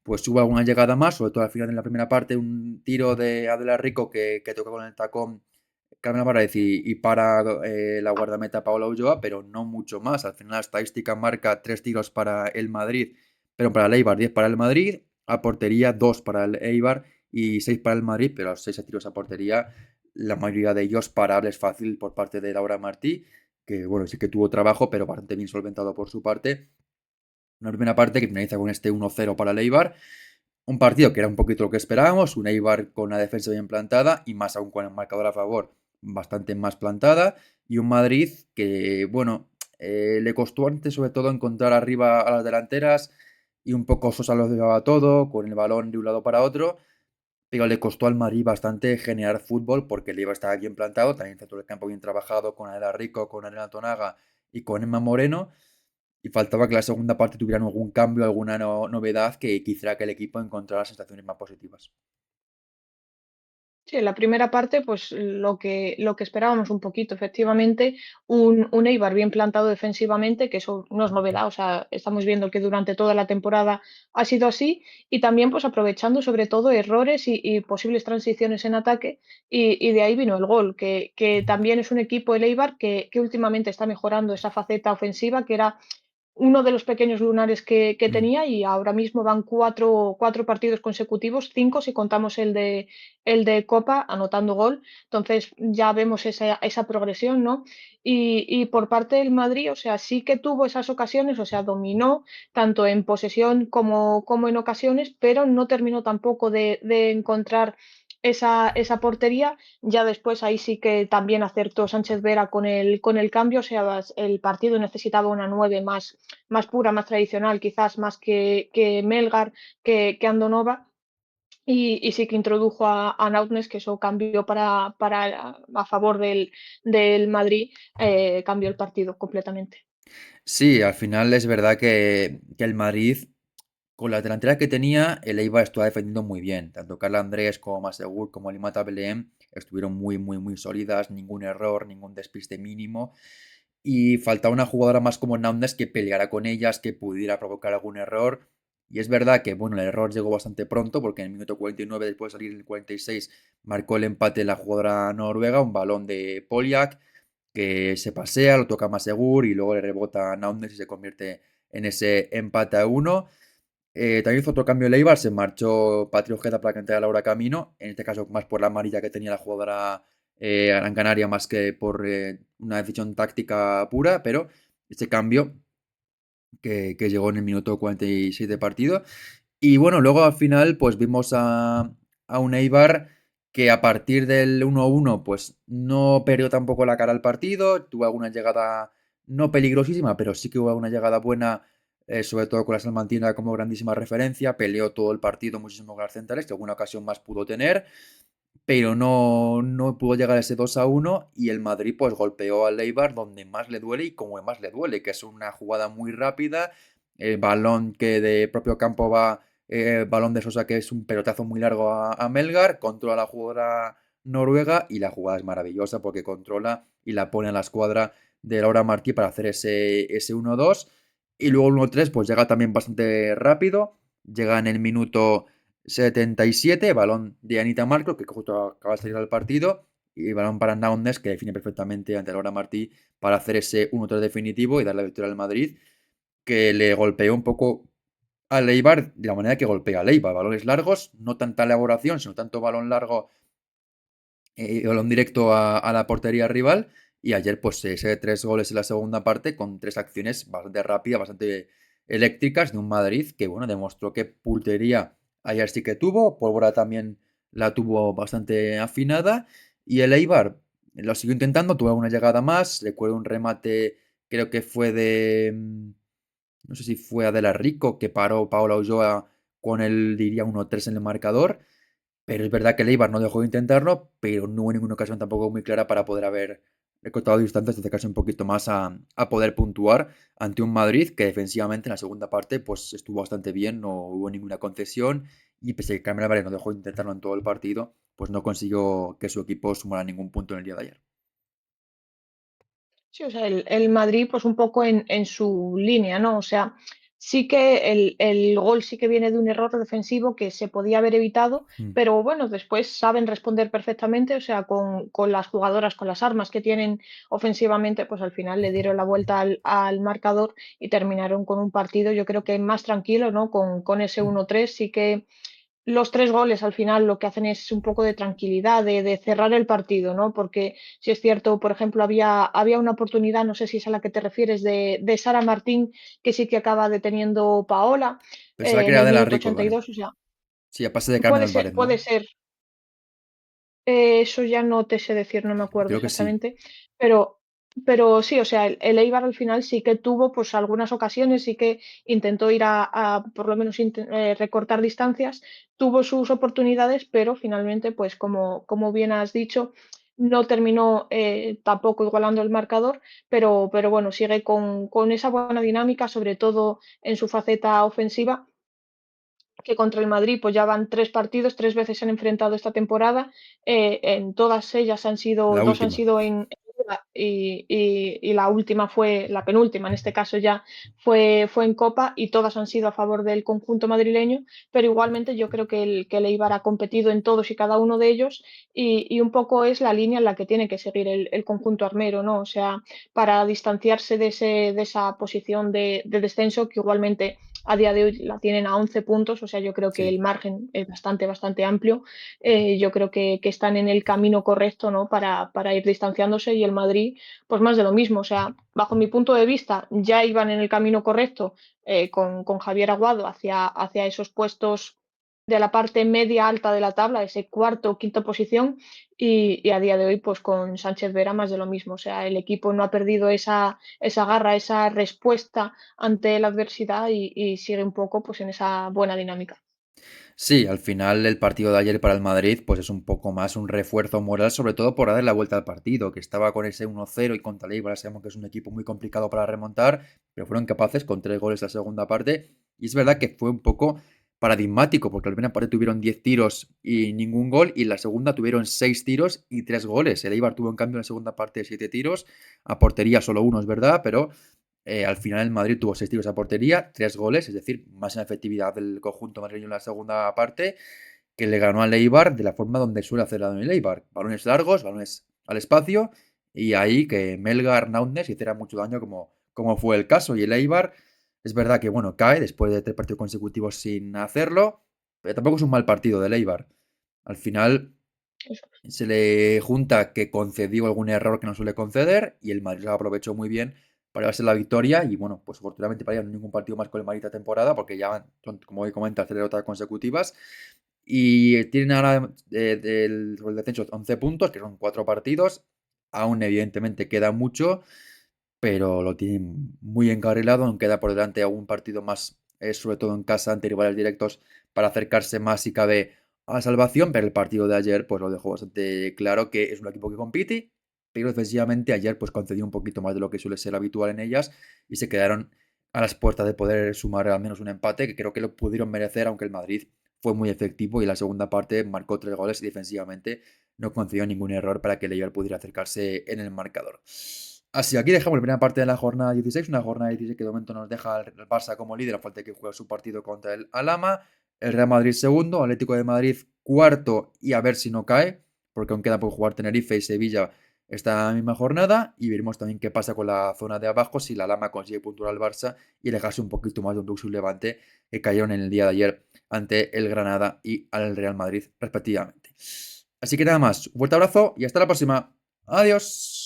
pues hubo alguna llegada más, sobre todo al final en la primera parte, un tiro de Adela Rico que toca con el tacón Carmen Álvarez y para la guardameta Paola Ulloa, pero no mucho más. Al final la estadística marca 3 tiros para el Madrid, pero para el Eibar 10 para el Madrid, a portería 2 para el Eibar y 6 para el Madrid, pero los 6 tiros a portería, la mayoría de ellos parables fácil por parte de Laura Martí, que bueno, sí que tuvo trabajo, pero bastante bien solventado por su parte. Una primera parte que finaliza con este 1-0 para el Eibar. Un partido que era un poquito lo que esperábamos, un Eibar con una defensa bien plantada y más aún con el marcador a favor bastante más plantada. Y un Madrid que, bueno, le costó antes sobre todo encontrar arriba a las delanteras y un poco Sosa lo llevaba todo, con el balón de un lado para otro. Pero le costó al Madrid bastante generar fútbol porque el Eibar estaba bien plantado, también centro del campo bien trabajado con Adela Rico, con Arena Tonaga y con Emma Moreno. Y faltaba que la segunda parte tuvieran algún cambio, alguna novedad que quisiera que el equipo encontrara sensaciones más positivas. Sí, en la primera parte, pues lo que esperábamos un poquito, efectivamente, un Eibar bien plantado defensivamente, que eso no es novedad, o sea, estamos viendo que durante toda la temporada ha sido así, y también pues aprovechando sobre todo errores y posibles transiciones en ataque, y de ahí vino el gol, que también es un equipo, el Eibar, que últimamente está mejorando esa faceta ofensiva, que era uno de los pequeños lunares que Mm. tenía y ahora mismo van cuatro partidos consecutivos, cinco si contamos el de Copa, anotando gol. Entonces ya vemos esa progresión, ¿no? Y por parte del Madrid, o sea, sí que tuvo esas ocasiones, o sea, dominó tanto en posesión como en ocasiones, pero no terminó tampoco de encontrar esa portería. Ya después ahí sí que también acertó Sánchez Vera con el cambio, o sea, el partido necesitaba una 9 más pura, más tradicional, quizás más que Melgar, que Andonova. Y sí que introdujo a Nautnes, que eso cambió a favor del Madrid, cambió el partido completamente. Sí, al final es verdad que el Madrid, con la delantera que tenía, el Eibar estuvo defendiendo muy bien. Tanto Carla Andrés como Masegur como Limata Belém estuvieron muy, muy, muy sólidas. Ningún error, ningún despiste mínimo. Y faltaba una jugadora más como Naundes que peleara con ellas, que pudiera provocar algún error. Y es verdad que, bueno, el error llegó bastante pronto, porque en el minuto 49, después de salir el 46, marcó el empate la jugadora noruega, un balón de Poliak, que se pasea, lo toca más seguro y luego le rebota a Naundes y se convierte en ese empate a uno. También hizo otro cambio el Eibar, se marchó Patri Ojeda para que entrara Laura Camino, en este caso más por la amarilla que tenía la jugadora Gran Canaria más que por una decisión táctica pura, pero ese cambio que llegó en el minuto 46 de partido. Y bueno, luego al final pues vimos a un Eibar que a partir del 1-1 pues no perdió tampoco la cara al partido, tuvo alguna llegada no peligrosísima, pero sí que hubo una llegada buena, sobre todo con la Salmantina como grandísima referencia, peleó todo el partido muchísimo con las centrales, que alguna ocasión más pudo tener, pero no pudo llegar a ese 2-1 y el Madrid pues golpeó al Eibar donde más le duele y como más le duele, que es una jugada muy rápida, el balón que de propio campo va, balón de Sosa que es un pelotazo muy largo a Melgar, controla a la jugadora noruega y la jugada es maravillosa porque controla y la pone a la escuadra de Laura Martí para hacer ese 1-2 y luego el 1-3 pues llega también bastante rápido, llega en el minuto 77, balón de Anita Marco, que justo acaba de salir al partido, y balón para Naundes, que define perfectamente ante Laura Martí para hacer ese 1-3 definitivo y dar la victoria al Madrid, que le golpeó un poco al Eibar de la manera que golpea al Eibar. Balones largos, no tanta elaboración, sino tanto balón largo, balón directo a la portería rival. Y ayer, pues, ese 3 goles en la segunda parte con 3 acciones bastante rápidas, bastante eléctricas de un Madrid que, bueno, demostró que puntería ayer sí que tuvo. Pólvora también la tuvo bastante afinada. Y el Eibar lo siguió intentando, tuvo una llegada más. Recuerdo un remate, creo que fue no sé si fue Adela Rico, que paró Paola Ulloa con el, diría, 1-3 en el marcador. Pero es verdad que el Eibar no dejó de intentarlo, pero no hubo ninguna ocasión tampoco muy clara para poder haber recortado distancias, de acercarse un poquito más a poder puntuar ante un Madrid que defensivamente en la segunda parte pues estuvo bastante bien, no hubo ninguna concesión y pese a que Carmen Álvarez no dejó de intentarlo en todo el partido, pues no consiguió que su equipo sumara ningún punto en el día de ayer. Sí, o sea, el Madrid, pues un poco en su línea, ¿no? O sea, sí que el gol sí que viene de un error defensivo que se podía haber evitado, Mm. pero bueno, después saben responder perfectamente, o sea, con las jugadoras, con las armas que tienen ofensivamente, pues al final le dieron la vuelta al marcador y terminaron con un partido, yo creo que más tranquilo, ¿no? Con ese 1-3 sí que los tres goles al final lo que hacen es un poco de tranquilidad, de cerrar el partido, ¿no? Porque si es cierto, por ejemplo, había una oportunidad, no sé si es a la que te refieres, de Sara Martín, que sí que acaba deteniendo Paola Pensaba que en era el de la minuto Rico, vale. 82, o sea, Sí, a pase de Carmen puede ser, Álvarez, puede ¿no? ser. Eso ya no te sé decir, no me acuerdo Creo que sí. exactamente, pero sí, o sea, el Eibar al final sí que tuvo pues algunas ocasiones, sí que intentó ir a por lo menos recortar distancias, tuvo sus oportunidades, pero finalmente, pues como bien has dicho, no terminó tampoco igualando el marcador, pero bueno, sigue con esa buena dinámica, sobre todo en su faceta ofensiva que contra el Madrid pues ya van 3 partidos, 3 veces se han enfrentado esta temporada, en todas ellas han sido, La dos han última. sido en Liga y la última fue, la penúltima en este caso ya fue en Copa y todas han sido a favor del conjunto madrileño, pero igualmente yo creo que el Eibar ha competido en todos y cada uno de ellos y un poco es la línea en la que tiene que seguir el conjunto armero, ¿no? O sea, para distanciarse de esa posición de descenso que igualmente a día de hoy la tienen a 11 puntos, o sea, yo creo que el Sí. margen es bastante, bastante amplio. Yo creo que están en el camino correcto, ¿no? Para ir distanciándose y el Madrid, pues más de lo mismo, o sea, bajo mi punto de vista, ya iban en el camino correcto con Javier Aguado hacia esos puestos de la parte media alta de la tabla, ese cuarto o quinta posición, y a día de hoy, pues con Sánchez Vera más de lo mismo. O sea, el equipo no ha perdido esa garra, esa respuesta ante la adversidad y sigue un poco pues en esa buena dinámica. Sí, al final el partido de ayer para el Madrid pues es un poco más un refuerzo moral, sobre todo por darle la vuelta al partido, que estaba con ese 1-0 y contra el Eibar sabemos que es un equipo muy complicado para remontar, pero fueron capaces con 3 goles la segunda parte y es verdad que fue un poco paradigmático porque la primera parte tuvieron 10 tiros y ningún gol y en la segunda tuvieron 6 tiros y 3 goles. El Eibar tuvo en cambio en la segunda parte 7 tiros, a portería solo uno es verdad, pero al final el Madrid tuvo 6 tiros a portería, 3 goles, es decir, más en efectividad del conjunto madrileño en la segunda parte, que le ganó al Eibar de la forma donde suele hacerlo en el Eibar. Balones largos, balones al espacio, y ahí que Melgar, Naundes hiciera mucho daño como fue el caso. Y el Eibar, es verdad que bueno, cae después de 3 partidos consecutivos sin hacerlo, pero tampoco es un mal partido del Eibar. Al final Eso. se le junta que concedió algún error que no suele conceder y el Madrid lo aprovechó muy bien para llevarse la victoria y bueno, pues afortunadamente para ellos no hay ningún partido más con el Madrid esta temporada porque ya son, como hoy comentas, 3 derrotas consecutivas y tienen ahora sobre el descenso 11 puntos, que son 4 partidos, aún evidentemente queda mucho, pero lo tienen muy encarrilado, aún queda por delante algún partido más, sobre todo en casa, ante rivales directos, para acercarse más si cabe a la salvación, pero el partido de ayer pues lo dejó bastante claro que es un equipo que compite, pero defensivamente ayer pues concedió un poquito más de lo que suele ser habitual en ellas y se quedaron a las puertas de poder sumar al menos un empate, que creo que lo pudieron merecer, aunque el Madrid fue muy efectivo y la segunda parte marcó 3 goles y defensivamente no concedió ningún error para que el Eibar pudiera acercarse en el marcador. Así, aquí dejamos la primera parte de la jornada 16, una jornada 16 que de momento nos deja el Barça como líder, a falta de que juegue su partido contra el Alama, el Real Madrid segundo, Atlético de Madrid cuarto y a ver si no cae, porque aún queda por jugar Tenerife y Sevilla esta misma jornada y veremos también qué pasa con la zona de abajo, si la Alama consigue puntuar al Barça y alejarse un poquito más de un Duxu Levante que cayeron en el día de ayer ante el Granada y al Real Madrid respectivamente. Así que nada más, un fuerte abrazo y hasta la próxima. Adiós.